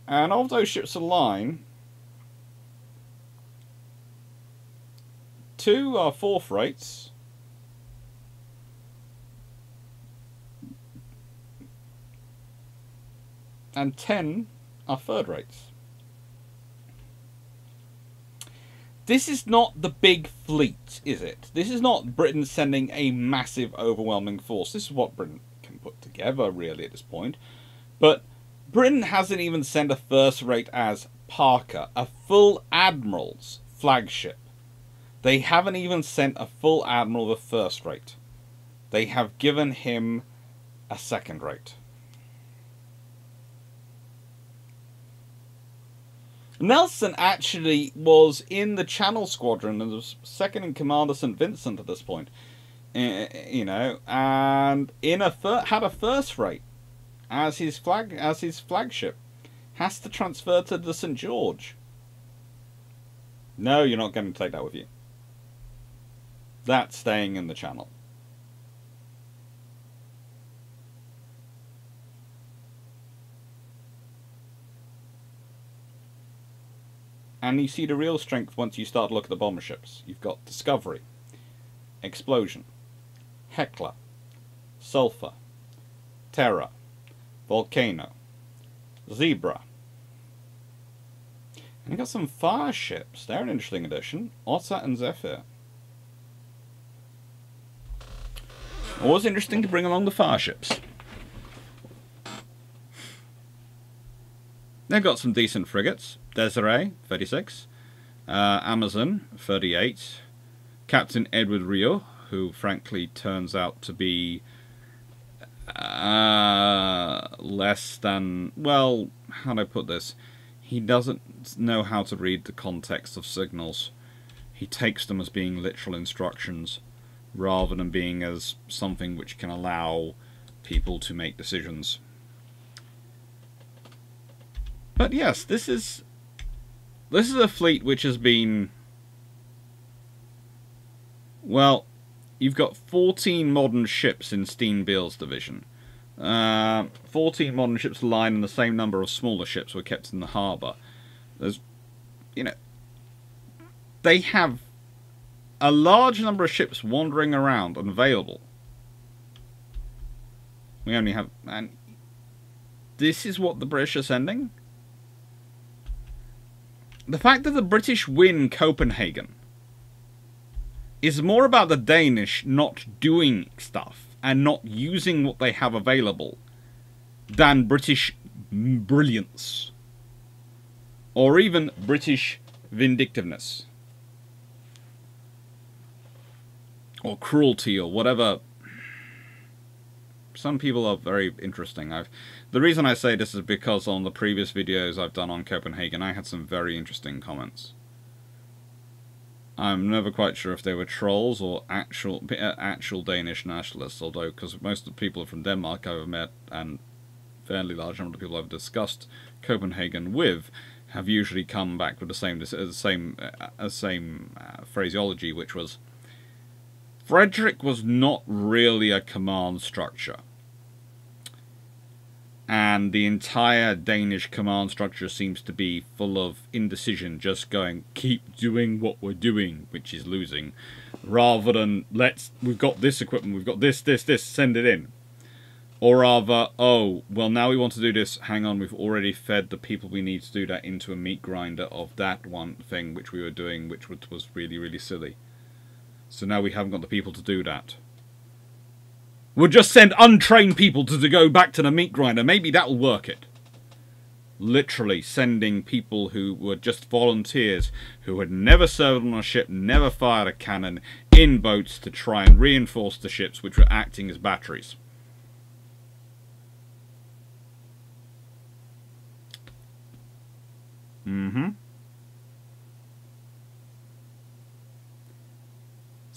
And of those ships of the line, 2 are 4th rates. And 10 are 3rd rates. This is not the big fleet, is it? This is not Britain sending a massive, overwhelming force. This is what Britain can put together, really, at this point. But Britain hasn't even sent a first rate as Parker, a full admiral's flagship. They haven't even sent a full admiral of a first rate. They have given him a second rate. Nelson actually was in the Channel Squadron and was second in command of St. Vincent at this point, you know, and had a first rate as his flagship. Has to transfer to the St. George. No, you're not going to take that with you. That's staying in the Channel. And you see the real strength once you start to look at the bomber ships. You've got Discovery, Explosion, Hecla, Sulphur, Terra, Volcano, Zebra. And you've got some fire ships. They're an interesting addition. Otter and Zephyr. Always interesting to bring along the fire ships. They've got some decent frigates. Desiree, 36. Amazon, 38. Captain Edward Rio, who frankly turns out to be less than... Well, how do I put this? He doesn't know how to read the context of signals. He takes them as being literal instructions, rather than being as something which can allow people to make decisions. But yes, this is a fleet which has been... Well, you've got 14 modern ships in Steen Beale's division. 14 modern ships line and the same number of smaller ships were kept in the harbour. There's, you know, they have a large number of ships wandering around and available. We only have... And this is what the British are sending? The fact that the British win Copenhagen is more about the Danish not doing stuff and not using what they have available than British brilliance or even British vindictiveness or cruelty or whatever. Some people are very interesting. The reason I say this is because on the previous videos I've done on Copenhagen, I had some very interesting comments. I'm never quite sure if they were trolls or actual Danish nationalists, although because most of the people from Denmark I've met and fairly large number of people I've discussed Copenhagen with have usually come back with the same phraseology, which was Frederick was not really a command structure. And the entire Danish command structure seems to be full of indecision, just going, keep doing what we're doing, which is losing, rather than, we've got this equipment, we've got this, send it in. Or rather, oh, well, now we want to do this, hang on, we've already fed the people we need to do that into a meat grinder of that one thing which we were doing, which was really, really silly. So now we haven't got the people to do that. We'll just send untrained people to go back to the meat grinder. Maybe that'll work it. Literally sending people who were just volunteers, who had never served on a ship, never fired a cannon, in boats to try and reinforce the ships which were acting as batteries.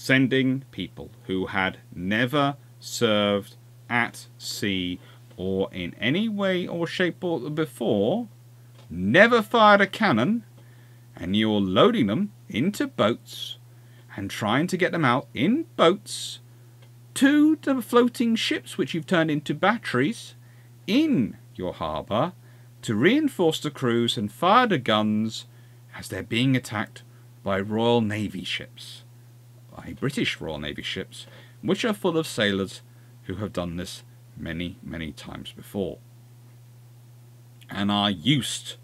sending people who had never served at sea or in any way or shape before, never fired a cannon, and you're loading them into boats and trying to get them out in boats to the floating ships which you've turned into batteries in your harbour to reinforce the crews and fire the guns as they're being attacked by Royal Navy ships, by British Royal Navy ships, which are full of sailors who have done this many, many times before and are used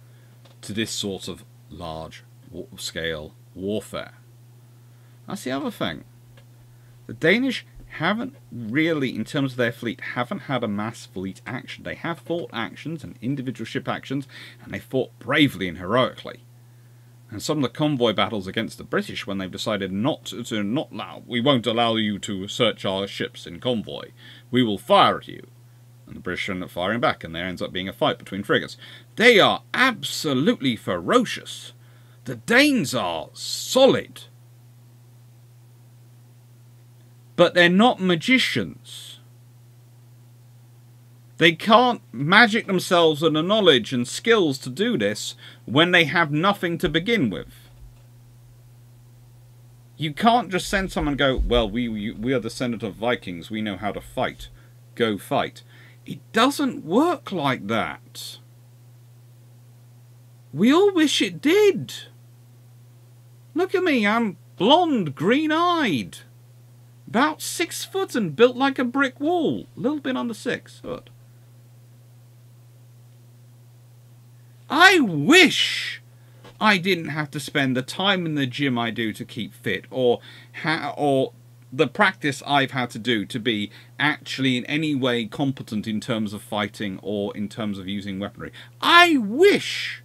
to this sort of large-scale warfare. That's the other thing. The Danish haven't really, in terms of their fleet, haven't had a mass fleet action. They have fought actions and individual ship actions, and they fought bravely and heroically. And some of the convoy battles against the British, when they've decided we won't allow you to search our ships in convoy, we will fire at you. And the British end up firing back, and there ends up being a fight between frigates. They are absolutely ferocious. The Danes are solid. But they're not magicians. They can't magic themselves with the knowledge and skills to do this when they have nothing to begin with. You can't just send someone and go, well, we are descendant of Vikings, we know how to fight. Go fight. It doesn't work like that. We all wish it did. Look at me, I'm blonde, green-eyed. About 6 foot and built like a brick wall. A little bit under 6 foot. I wish I didn't have to spend the time in the gym I do to keep fit, or the practice I've had to do to be actually in any way competent in terms of fighting or in terms of using weaponry. I wish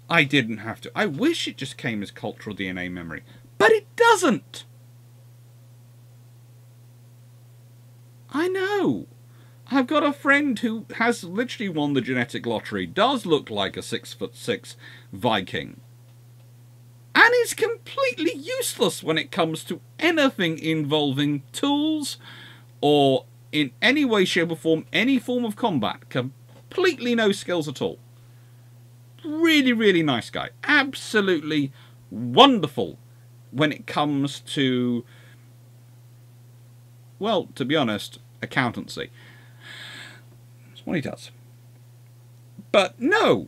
I didn't have to. I wish it just came as cultural DNA memory. But it doesn't. I know. I've got a friend who has literally won the genetic lottery, does look like a 6'6" Viking, and is completely useless when it comes to anything involving tools or in any way, shape or form, any form of combat. Completely no skills at all. Really, really nice guy. Absolutely wonderful when it comes to, well, to be honest, accountancy. That's what he does. But no,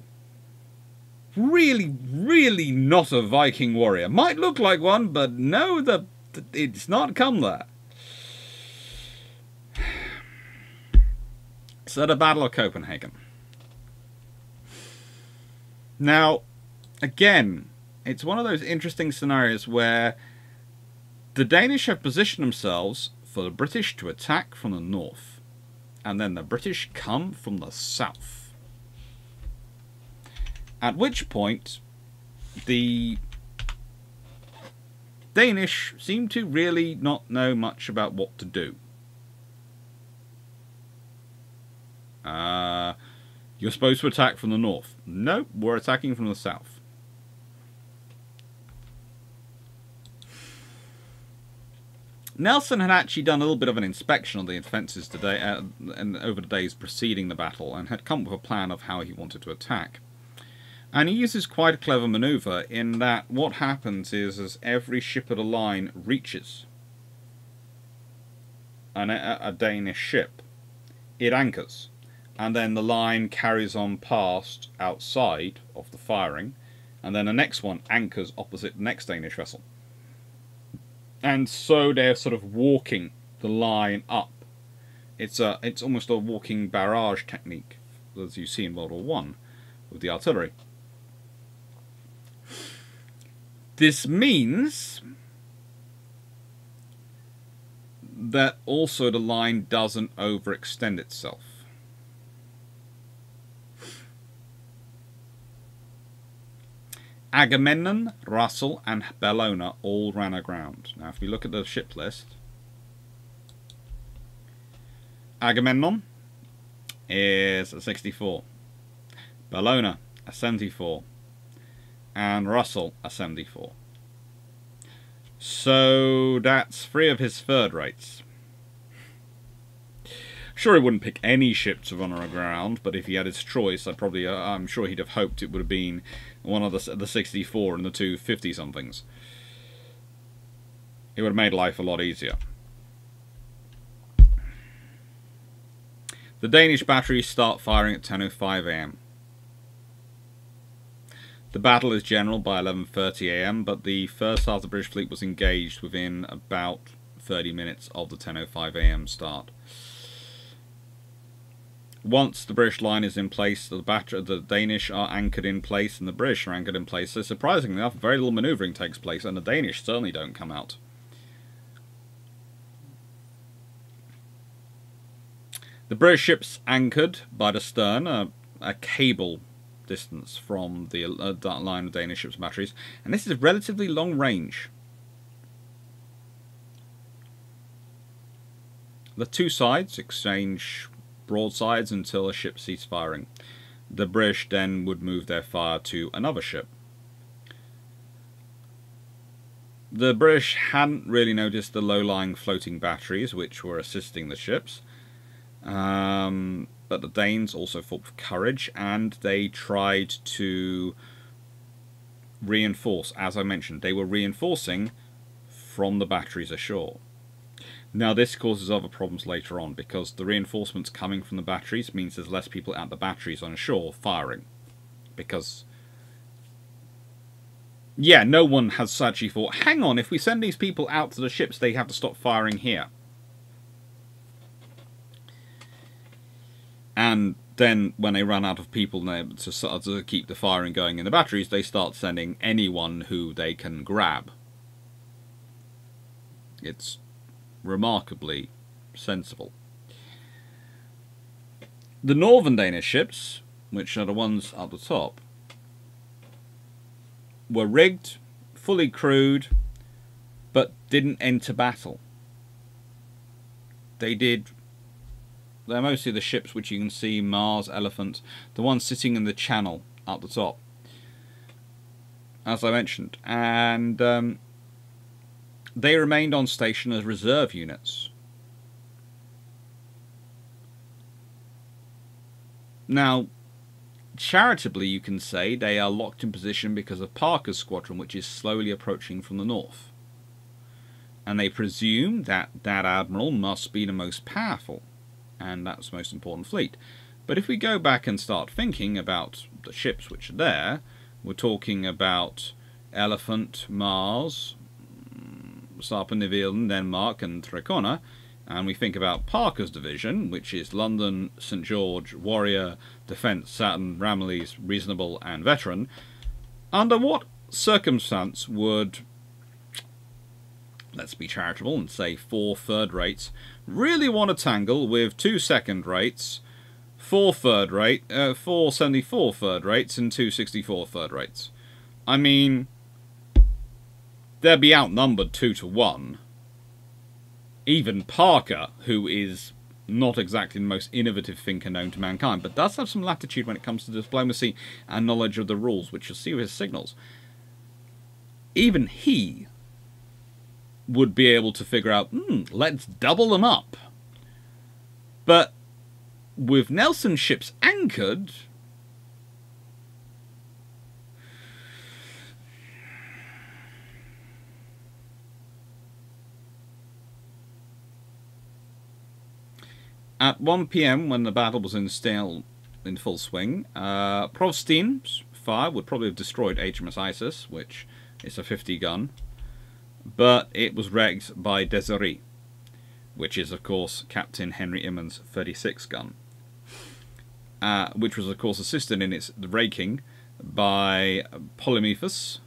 really, really not a Viking warrior. Might look like one, but no, it's not come there. So the Battle of Copenhagen. Now, again, it's one of those interesting scenarios where the Danish have positioned themselves for the British to attack from the north, and then the British come from the south. At which point, the Danish seem to really not know much about what to do. You're supposed to attack from the north. Nope, we're attacking from the south. Nelson had actually done a little bit of an inspection on the defences today, and over the days preceding the battle, and had come up with a plan of how he wanted to attack. And he uses quite a clever manoeuvre in that what happens is, as every ship of the line reaches a Danish ship, it anchors. And then the line carries on past outside of the firing, and then the next one anchors opposite the next Danish vessel. And so they're sort of walking the line up. It's almost a walking barrage technique, as you see in World War One with the artillery. This means that also the line doesn't overextend itself. Agamemnon, Russell and Bellona all ran aground. Now if we look at the ship list, Agamemnon is a 64, Bellona a 74, and Russell a 74. So that's 3 of his third rates. Sure, he wouldn't pick any ship to run aground, but if he had his choice, I'm sure he'd have hoped it would have been one of the 64 and the 2 50-somethings. It would have made life a lot easier. The Danish batteries start firing at 10:05 AM. The battle is general by 11:30 AM, but the first half of the British fleet was engaged within about 30 minutes of the 10:05 AM start. Once the British line is in place, the Danish are anchored in place and the British are anchored in place. So surprisingly enough, very little manoeuvring takes place, and the Danish certainly don't come out. The British ships anchored by the stern are a cable distance from the line of Danish ships' batteries, and this is relatively long range. The two sides exchange broadsides until a ship ceased firing. The British then would move their fire to another ship. The British hadn't really noticed the low-lying floating batteries which were assisting the ships, but the Danes also fought with courage, and they tried to reinforce. As I mentioned, they were reinforcing from the batteries ashore. Now this causes other problems later on, because the reinforcements coming from the batteries means there's less people at the batteries on shore firing. Because, yeah, no one has actually thought, hang on, if we send these people out to the ships, they have to stop firing here. And then when they run out of people to keep the firing going in the batteries, they start sending anyone who they can grab. It's remarkably sensible. The northern Danish ships, which are the ones at the top, were rigged, fully crewed, but didn't enter battle. They're mostly the ships which you can see, Mars, Elephant, the ones sitting in the channel at the top, as I mentioned, and they remained on station as reserve units. Now, charitably you can say they are locked in position because of Parker's squadron, which is slowly approaching from the north. And they presume that that admiral must be the most powerful, and that's the most important fleet. But if we go back and start thinking about the ships which are there, we're talking about Elephant, Mars, Sarpen, Denmark, and Trekona, and we think about Parker's division, which is London, St. George, Warrior, Defence, Saturn, Ramillies, Reasonable, and Veteran. Under what circumstance would, let's be charitable and say 4 third rates, really want to tangle with 2 second rates, 4 74 third rates, and 2 64 third rates? I mean, they'd be outnumbered 2 to 1. Even Parker, who is not exactly the most innovative thinker known to mankind, but does have some latitude when it comes to diplomacy and knowledge of the rules, which you'll see with his signals. Even he would be able to figure out, let's double them up. But with Nelson's ships anchored, at 1 PM, when the battle was in full swing, Provstein's fire would probably have destroyed HMS Isis, which is a 50 gun, but it was wrecked by Desiree, which is of course Captain Henry Immon's 36 gun, which was of course assisted in its raking by Polymephus.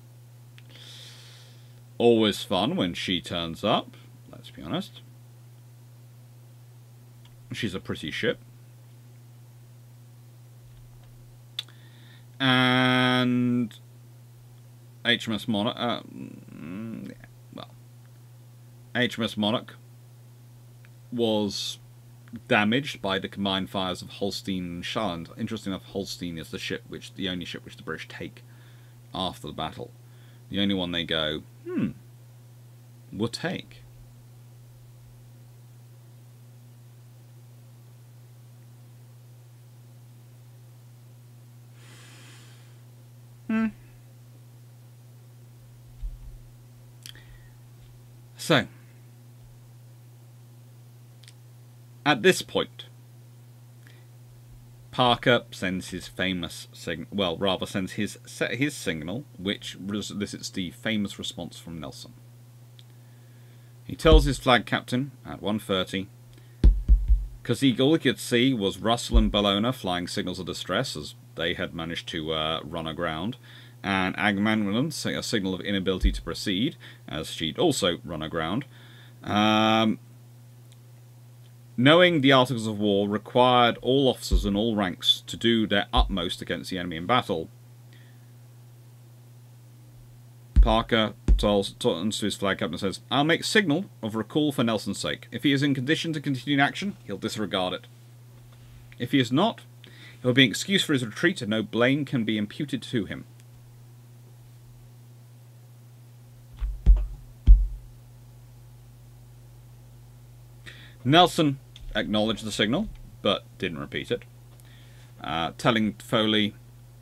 Always fun when she turns up, let's be honest. She's a pretty ship. And HMS Monarch, HMS Monarch was damaged by the combined fires of Holstein and Charland. Interesting enough, Holstein is the only ship which the British take after the battle. The only one they go, would take. So, at this point, Parker sends his famous signal. Well, rather sends his signal, which elicits the famous response from Nelson. He tells his flag captain at 1:30, because all he could see was Russell and Bellona flying signals of distress as they had managed to run aground, and Agamemnon a signal of inability to proceed as she'd also run aground. Knowing the Articles of War required all officers and all ranks to do their utmost against the enemy in battle, Parker turns to his flag captain and says, "I'll make signal of recall for Nelson's sake. If he is in condition to continue in action, he'll disregard it. If he is not, it will be an excuse for his retreat and no blame can be imputed to him." Nelson acknowledged the signal, but didn't repeat it, telling Foley,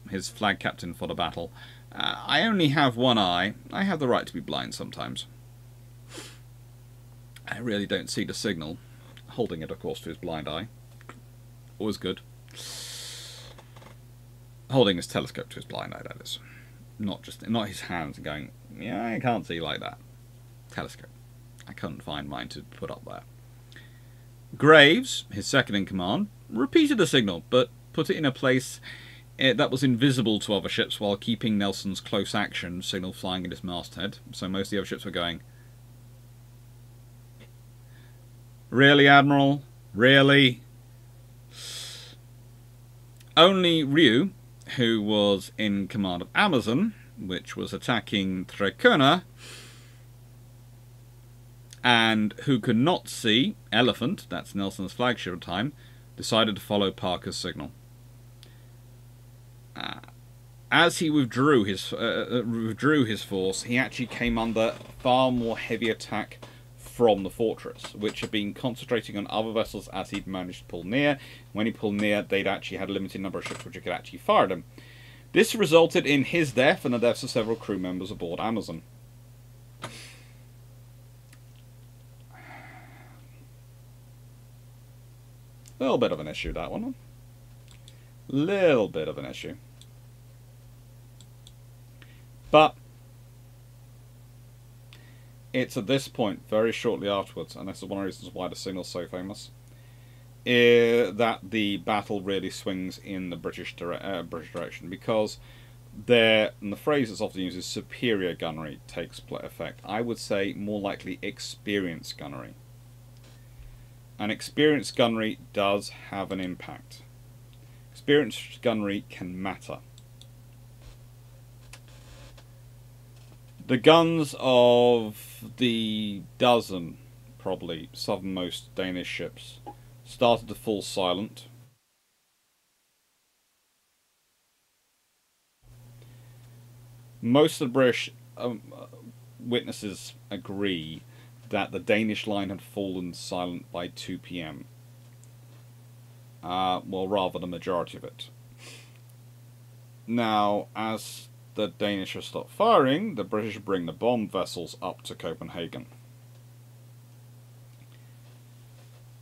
his flag captain for the battle, "I only have one eye. I have the right to be blind sometimes." I really don't see the signal. Holding it, of course, to his blind eye. Always good. Holding his telescope to his blind eye, that is. Not his hands and going, "Yeah, I can't see like that." Telescope. I couldn't find mine to put up there. Graves, his second in command, repeated the signal, but put it in a place that was invisible to other ships while keeping Nelson's close action signal flying at his masthead. So most of the other ships were going, "Really, Admiral? Really?" Only Ryu, who was in command of Amazon, which was attacking Trekona, and who could not see Elephant, that's Nelson's flagship at the time, decided to follow Parker's signal. As he withdrew his force, he actually came under far more heavy attack from the fortress, which had been concentrating on other vessels as he'd managed to pull near. When he pulled near, they'd actually had a limited number of ships which could actually fire at him. This resulted in his death and the deaths of several crew members aboard Amazon. Little bit of an issue, that one. Little bit of an issue. But it's at this point, very shortly afterwards, and this is one of the reasons why the signal's so famous, that the battle really swings in the British direction, because and the phrase that's often used is superior gunnery takes effect. I would say more likely experienced gunnery. And experienced gunnery does have an impact. Experienced gunnery can matter. The guns of the dozen, probably, southernmost Danish ships started to fall silent. Most of the British witnesses agree that the Danish line had fallen silent by 2 p.m. Well, rather the majority of it. Now, as the Danish have stopped firing, the British bring the bomb vessels up to Copenhagen.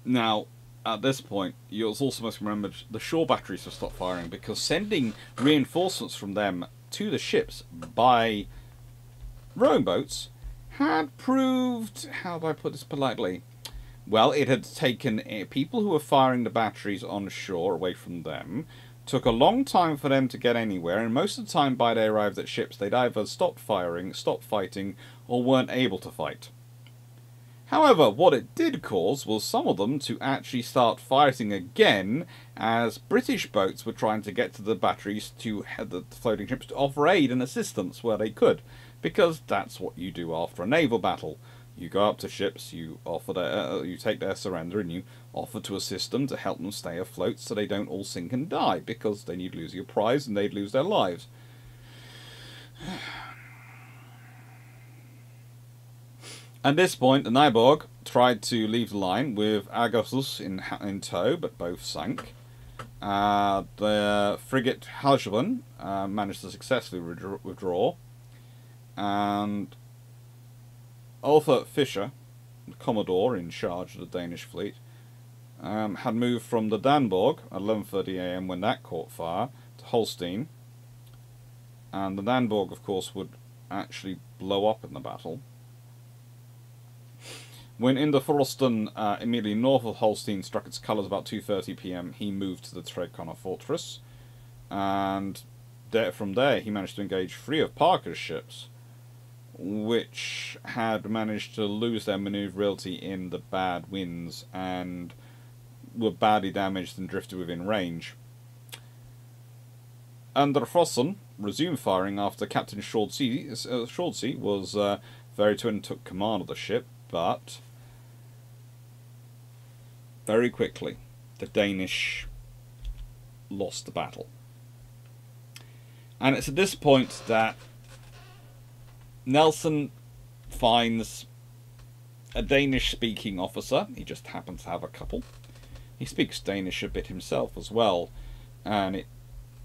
Now, at this point, you also must remember the shore batteries have stopped firing, because sending reinforcements from them to the ships by rowing boats had proved, how do I put this politely? Well, it had taken people who were firing the batteries on shore away from them, took a long time for them to get anywhere, and most of the time by they arrived at ships, they'd either stopped firing, stopped fighting, or weren't able to fight. However, what it did cause was some of them to actually start fighting again, as British boats were trying to get to the batteries to head the floating ships to offer aid and assistance where they could. Because that's what you do after a naval battle. You go up to ships, you offer you take their surrender, and you offer to assist them to help them stay afloat so they don't all sink and die, because then you'd lose your prize and they'd lose their lives. At this point, the Nyborg tried to leave the line with Agathos in tow, but both sank. The frigate Halsjøen managed to successfully withdraw, and Arthur Fisher, the Commodore in charge of the Danish fleet, had moved from the Danborg at 11:30 AM when that caught fire to Holstein, and the Danborg, of course, would actually blow up in the battle. When Inderfrosten, immediately north of Holstein, struck its colours about 2:30 PM, he moved to the Tregconnor fortress, and from there he managed to engage 3 of Parker's ships, which had managed to lose their manoeuvrability in the bad winds and were badly damaged and drifted within range. Inderfrosten resumed firing after Captain Shortsea was ferried to and took command of the ship, but very quickly the Danish lost the battle. And it's at this point that Nelson finds a Danish-speaking officer. He just happens to have a couple. He speaks Danish a bit himself as well, and it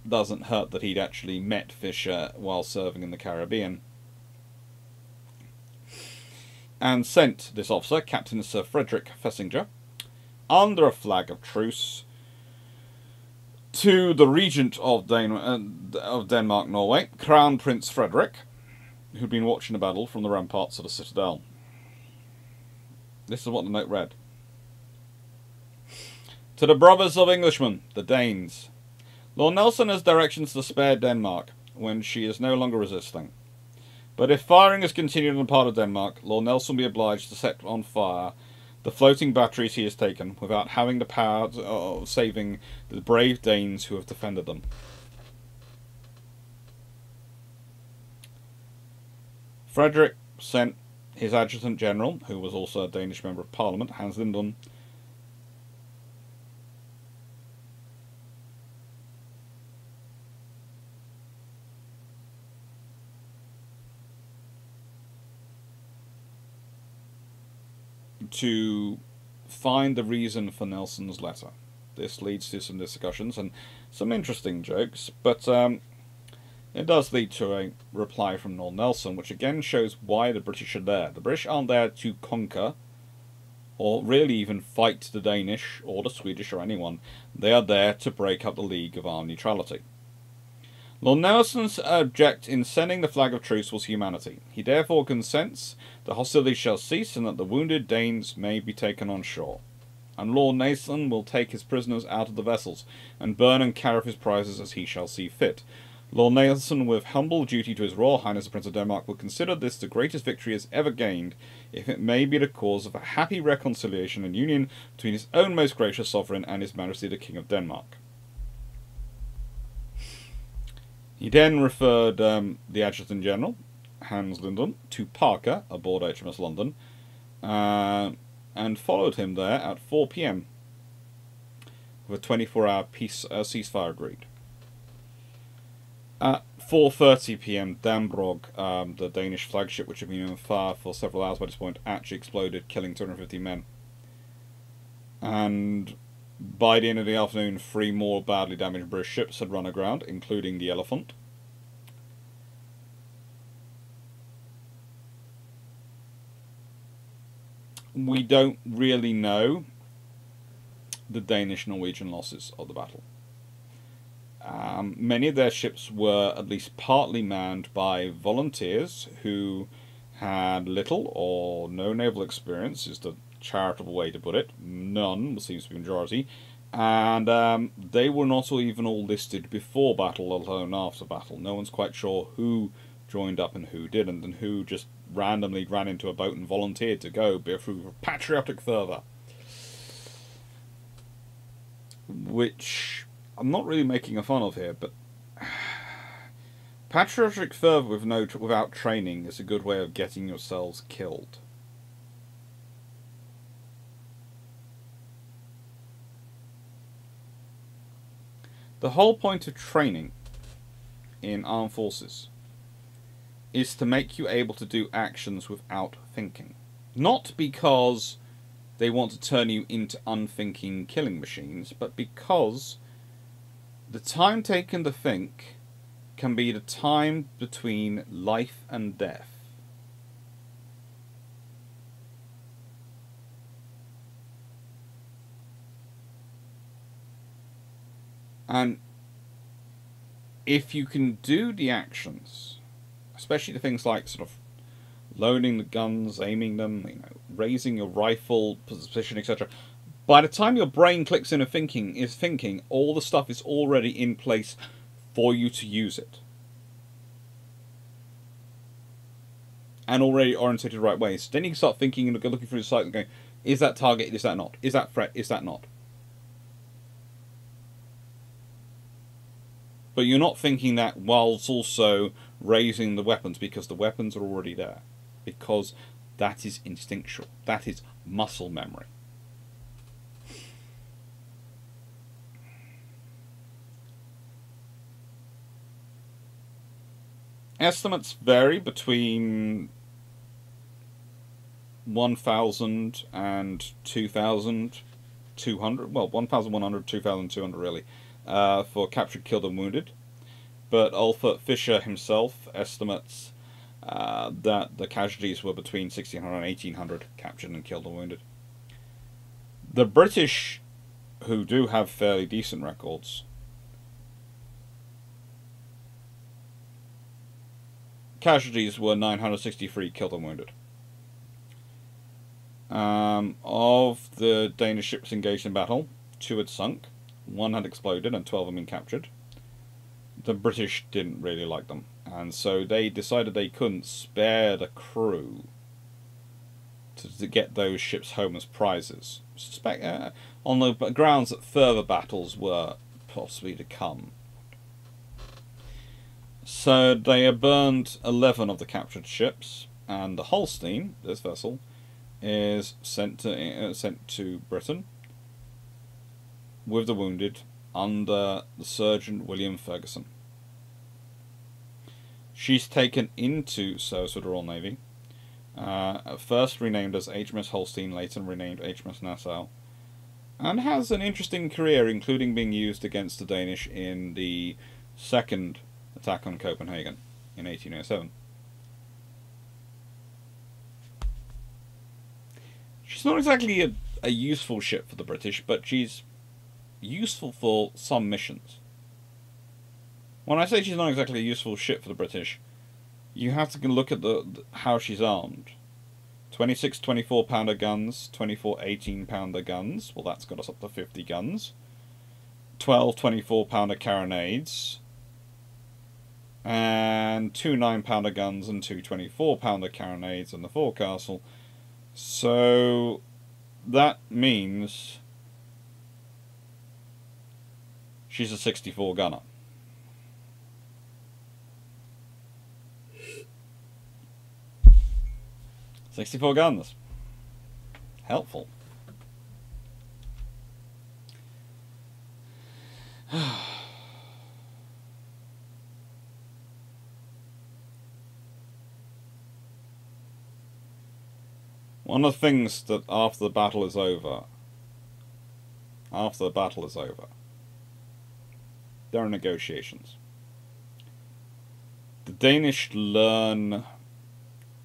doesn't hurt that he'd actually met Fisher while serving in the Caribbean. And sent this officer, Captain Sir Frederick Fessinger, under a flag of truce to the regent of Denmark-Norway, Crown Prince Frederick, who'd been watching the battle from the ramparts of the citadel. This is what the note read. To the brothers of Englishmen, the Danes, Lord Nelson has directions to spare Denmark when she is no longer resisting. But if firing is continued on the part of Denmark, Lord Nelson will be obliged to set on fire the floating batteries he has taken without having the power of saving the brave Danes who have defended them. Frederick sent his adjutant general, who was also a Danish member of Parliament, Hans Lindon, to find the reason for Nelson's letter. This leads to some discussions and some interesting jokes, but it does lead to a reply from Lord Nelson, which again shows why the British are there. The British aren't there to conquer, or really even fight the Danish, or the Swedish, or anyone. They are there to break up the League of Armed Neutrality. Lord Nelson's object in sending the flag of truce was humanity. He therefore consents that hostilities shall cease and that the wounded Danes may be taken on shore. And Lord Nelson will take his prisoners out of the vessels and burn and carry off his prizes as he shall see fit. Lord Nelson, with humble duty to his Royal Highness the Prince of Denmark, will consider this the greatest victory he has ever gained, if it may be the cause of a happy reconciliation and union between his own most gracious sovereign and his Majesty the King of Denmark. He then referred the Adjutant General, Hans Lindon, to Parker aboard HMS London, and followed him there at 4 PM with a 24-hour ceasefire agreed. At 4:30 PM, Danborg, the Danish flagship, which had been on fire for several hours by this point, actually exploded, killing 250 men. And by the end of the afternoon, 3 more badly damaged British ships had run aground, including the Elephant. We don't really know the Danish-Norwegian losses of the battle. Many of their ships were at least partly manned by volunteers who had little or no naval experience, is the charitable way to put it. None seems to be the majority. And they were not even all listed before battle, let alone after battle. No one's quite sure who joined up and who didn't, and who just randomly ran into a boat and volunteered to go through patriotic fervour. Which I'm not really making a fun of here, but patriotic fervour without training is a good way of getting yourselves killed. The whole point of training in armed forces is to make you able to do actions without thinking. Not because they want to turn you into unthinking killing machines, but because the time taken to think can be the time between life and death. And if you can do the actions, especially the things like sort of loading the guns, aiming them, raising your rifle position, etc. By the time your brain clicks in and thinking, all the stuff is already in place for you to use it. And already orientated the right way. So then you can start thinking and looking through the sight and going, is that target, is that not? Is that threat, is that not? But you're not thinking that whilst also raising the weapons, because the weapons are already there. Because that is instinctual. That is muscle memory. Estimates vary between 1,000 and 2,200. Well, 1,100, 2,200 really, for captured, killed and wounded. But Alfred Fisher himself estimates that the casualties were between 1,600 and 1,800 captured and killed and wounded. The British, who do have fairly decent records, casualties were 963 killed and wounded. Of the Danish ships engaged in battle, 2 had sunk, 1 had exploded, and 12 had been captured. The British didn't really like them, and so they decided they couldn't spare the crew to get those ships home as prizes. On the grounds that further battles were possibly to come. So they burned 11 of the captured ships, and the Holstein, this vessel, is sent to Britain with the wounded under the Surgeon William Ferguson. She's taken into service with the Royal Navy, first renamed as HMS Holstein, later renamed HMS Nassau, and has an interesting career, including being used against the Danish in the second attack on Copenhagen in 1807. She's not exactly a useful ship for the British, but she's useful for some missions. When I say she's not exactly a useful ship for the British, you have to look at how she's armed. 26 24-pounder guns, 24 18-pounder guns, well that's got us up to 50 guns. 12 24-pounder carronades, and 2 9-pounder guns and 2 24-pounder carronades in the forecastle. So that means she's a 64 gunner. .64 guns. Helpful. One of the things that after the battle is over, there are negotiations. The Danish learn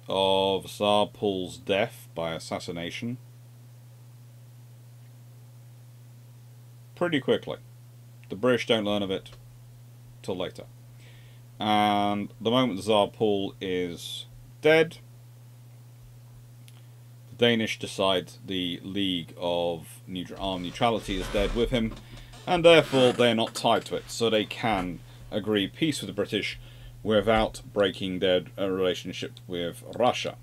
of Tsar Paul's death by assassination pretty quickly. The British don't learn of it till later. And the moment Tsar Paul is dead, the Danish decide the League of Armed Neutrality is dead with him, and therefore they're not tied to it, so they can agree peace with the British without breaking their relationship with Russia.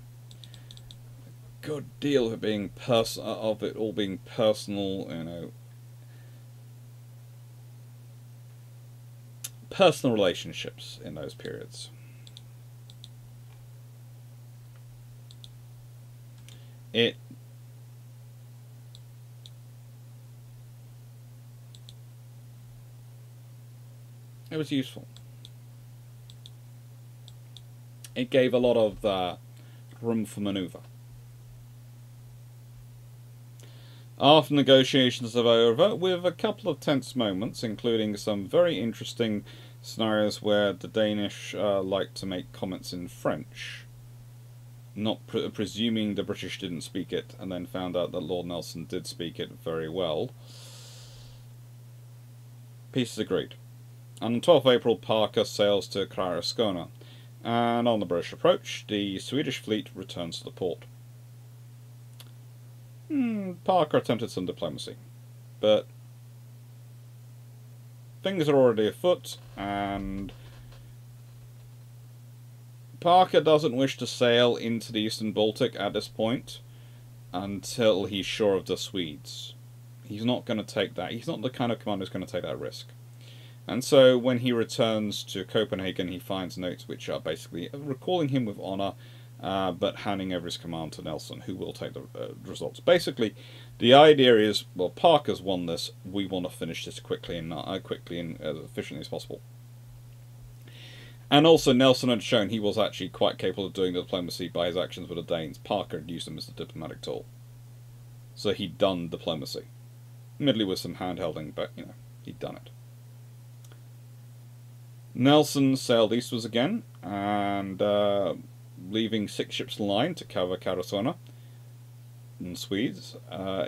A good deal of it being all being personal, personal relationships in those periods. It was useful. It gave a lot of room for manoeuvre. After negotiations are over, with a couple of tense moments, including some very interesting scenarios where the Danish like to make comments in French, not presuming the British didn't speak it, and then found out that Lord Nelson did speak it very well. Peace is agreed. On 12th April, Parker sails to Clarke, and on the British approach, the Swedish fleet returns to the port. Parker attempted some diplomacy, but things are already afoot, and Parker doesn't wish to sail into the Eastern Baltic at this point until he's sure of the Swedes. He's not going to take that. He's not the kind of commander who's going to take that risk. And so when he returns to Copenhagen, he finds notes which are basically recalling him with honour, but handing over his command to Nelson, who will take the results. Basically, the idea is, well, Parker's won this. We want to finish this quickly and as efficiently as possible. And also, Nelson had shown he was actually quite capable of doing the diplomacy by his actions with the Danes. Parker had used them as a diplomatic tool. So he'd done diplomacy. Admittedly with some hand-holding, but, he'd done it. Nelson sailed eastwards again, and leaving 6 ships in line to cover Karlskrona and Swedes,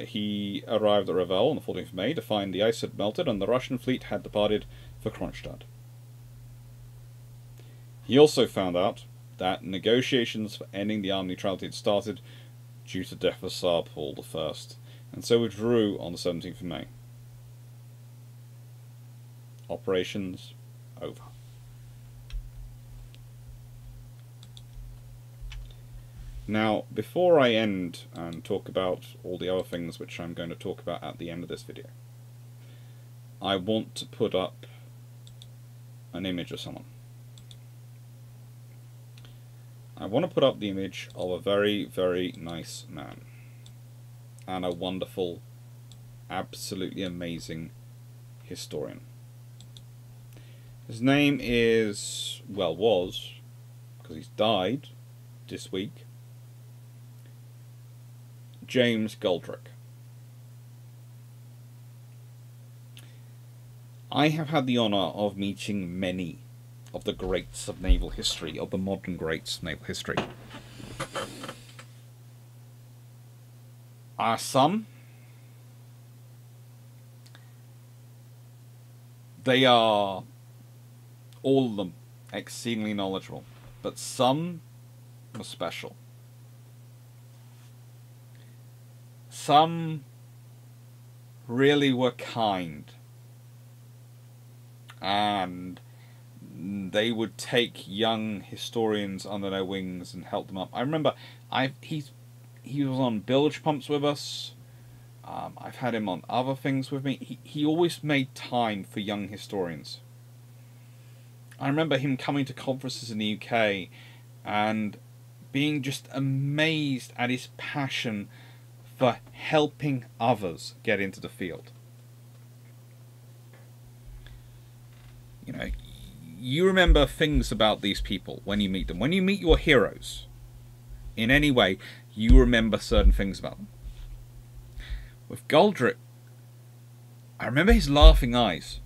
he arrived at Naval on the 14th of May to find the ice had melted and the Russian fleet had departed for Kronstadt. He also found out that negotiations for ending the armed neutrality had started due to death of Tsar Paul I, and so withdrew on the 17th of May. Operations over. Now, before I end and talk about all the other things which I'm going to talk about at the end of this video, I want to put up an image of someone. I want to put up the image of a very, very nice man and a wonderful, absolutely amazing historian. His name is, well, was, because he's died this week, James Goldrick. I have had the honour of meeting many of the greats of naval history, of the modern greats of naval history. Some, they are, all of them, exceedingly knowledgeable, but some were special. Some really were kind, and they would take young historians under their wings and help them up. I remember he was on bilge pumps with us. I've had him on other things with me. He always made time for young historians. I remember him coming to conferences in the UK and being just amazed at his passion for helping others get into the field. You remember things about these people when you meet them. When you meet your heroes, in any way, you remember certain things about them. With Goldrick, I remember his laughing eyes.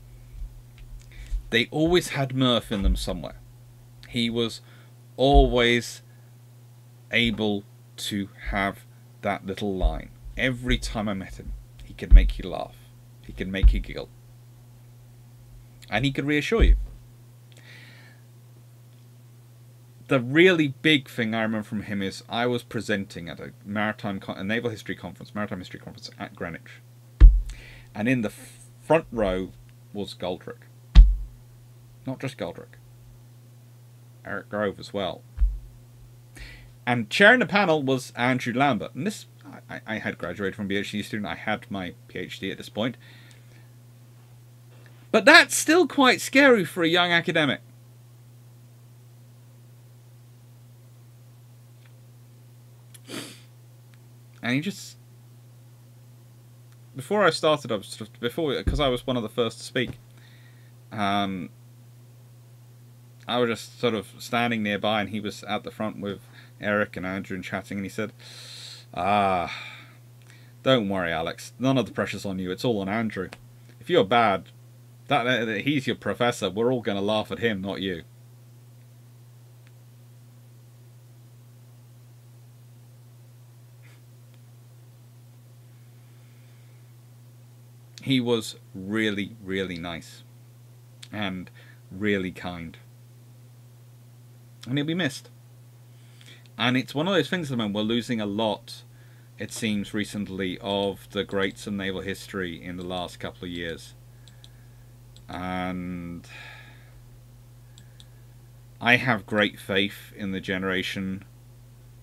They always had mirth in them somewhere. He was always able to have that little line. Every time I met him, he could make you laugh. He could make you giggle. And he could reassure you. The really big thing I remember from him is I was presenting at a naval history conference, maritime history conference at Greenwich. And in the front row was Goldrick. Not just Goldrick. Eric Grove as well. And chairing the panel was Andrew Lambert. And this, I had graduated from a PhD student. I had my PhD at this point. But that's still quite scary for a young academic. And he just... Before I started, because I was one of the first to speak, I was just sort of standing nearby, and he was at the front with Eric and Andrew and chatting, and he said, Don't worry, Alex. None of the pressure's on you. It's all on Andrew. If you're bad, he's your professor. We're all going to laugh at him, not you. He was really, really nice. And really kind. And he'll be missed. And it's one of those things at the moment, we're losing a lot, it seems, recently, of the greats of naval history in the last couple of years. And I have great faith in the generation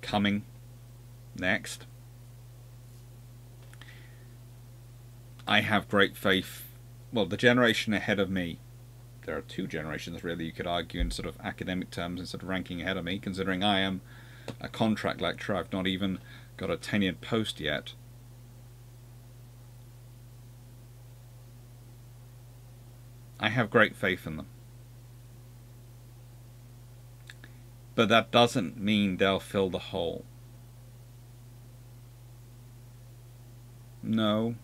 coming next. I have great faith, well, the generation ahead of me. There are two generations, really, you could argue in sort of academic terms instead of ranking ahead of me, considering I am a contract lecturer. I've not even got a tenured post yet. I have great faith in them. But that doesn't mean they'll fill the hole. No.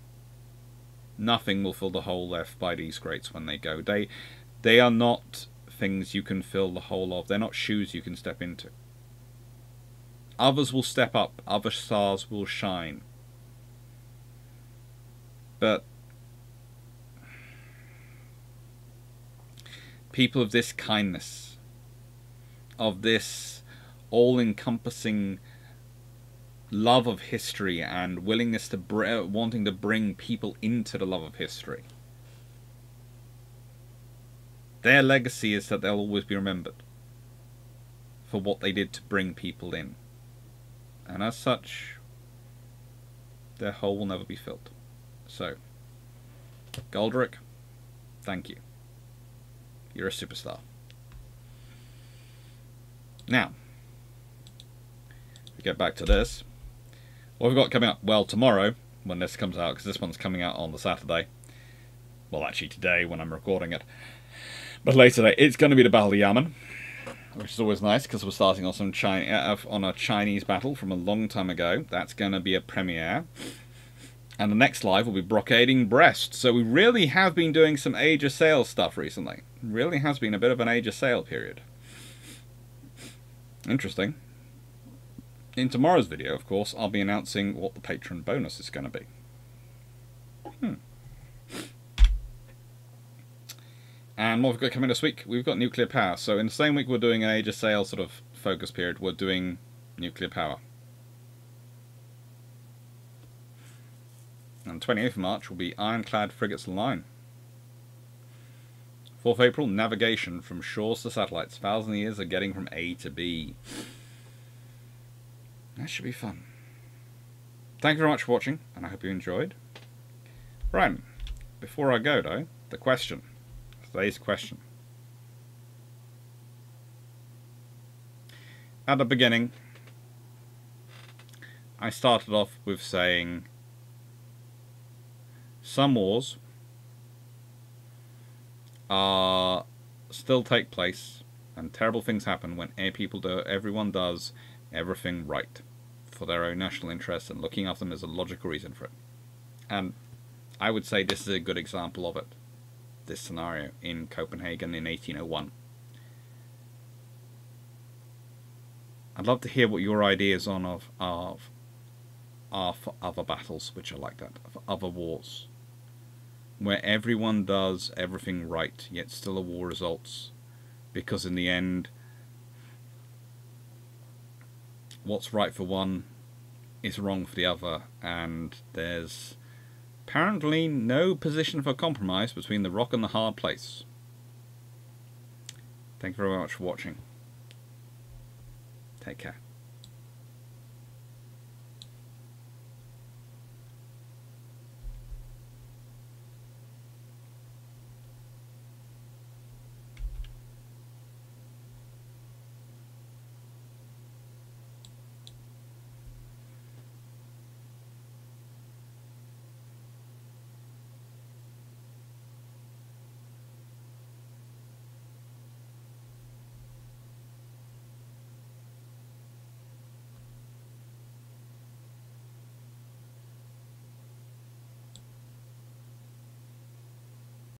Nothing will fill the hole left by these greats when they go. They are not things you can fill the hole of. They're not shoes you can step into. Others will step up. Other stars will shine. But people of this kindness, of this all-encompassing love of history and willingness to wanting to bring people into the love of history, their legacy is that they'll always be remembered for what they did to bring people in. And as such, their hole will never be filled. So, Goldrick, thank you. You're a superstar. Now, we get back to this. What we've got coming up? Well, tomorrow, when this comes out, because this one's coming out on the Saturday. Well, actually today, when I'm recording it. But later today, it's going to be the Battle of Yamen, which is always nice because we're starting on on a Chinese battle from a long time ago. That's going to be a premiere. And the next live will be blockading Brest. So we really have been doing some Age of Sail stuff recently. It really has been a bit of an Age of Sail period. Interesting. In tomorrow's video, of course, I'll be announcing what the patron bonus is going to be. And what we've got coming this week, we've got nuclear power. So in the same week we're doing an Age of Sail sort of focus period, we're doing nuclear power. And 28th of March will be Ironclad Frigates Line. 4th April, navigation from shores to satellites. 1,000 years of getting from A to B. That should be fun. Thank you very much for watching, and I hope you enjoyed. Right, before I go though, the question. Today's question. At the beginning, I started off with saying some wars still take place and terrible things happen when everyone does everything right for their own national interests, and looking after them is a logical reason for it. And I would say this is a good example of it. This scenario in Copenhagen in 1801. I'd love to hear what your ideas are for other battles which are like that, for other wars, where everyone does everything right, yet still a war results, because in the end, what's right for one is wrong for the other, and there's apparently no position for compromise between the rock and the hard place. Thank you very much for watching. Take care.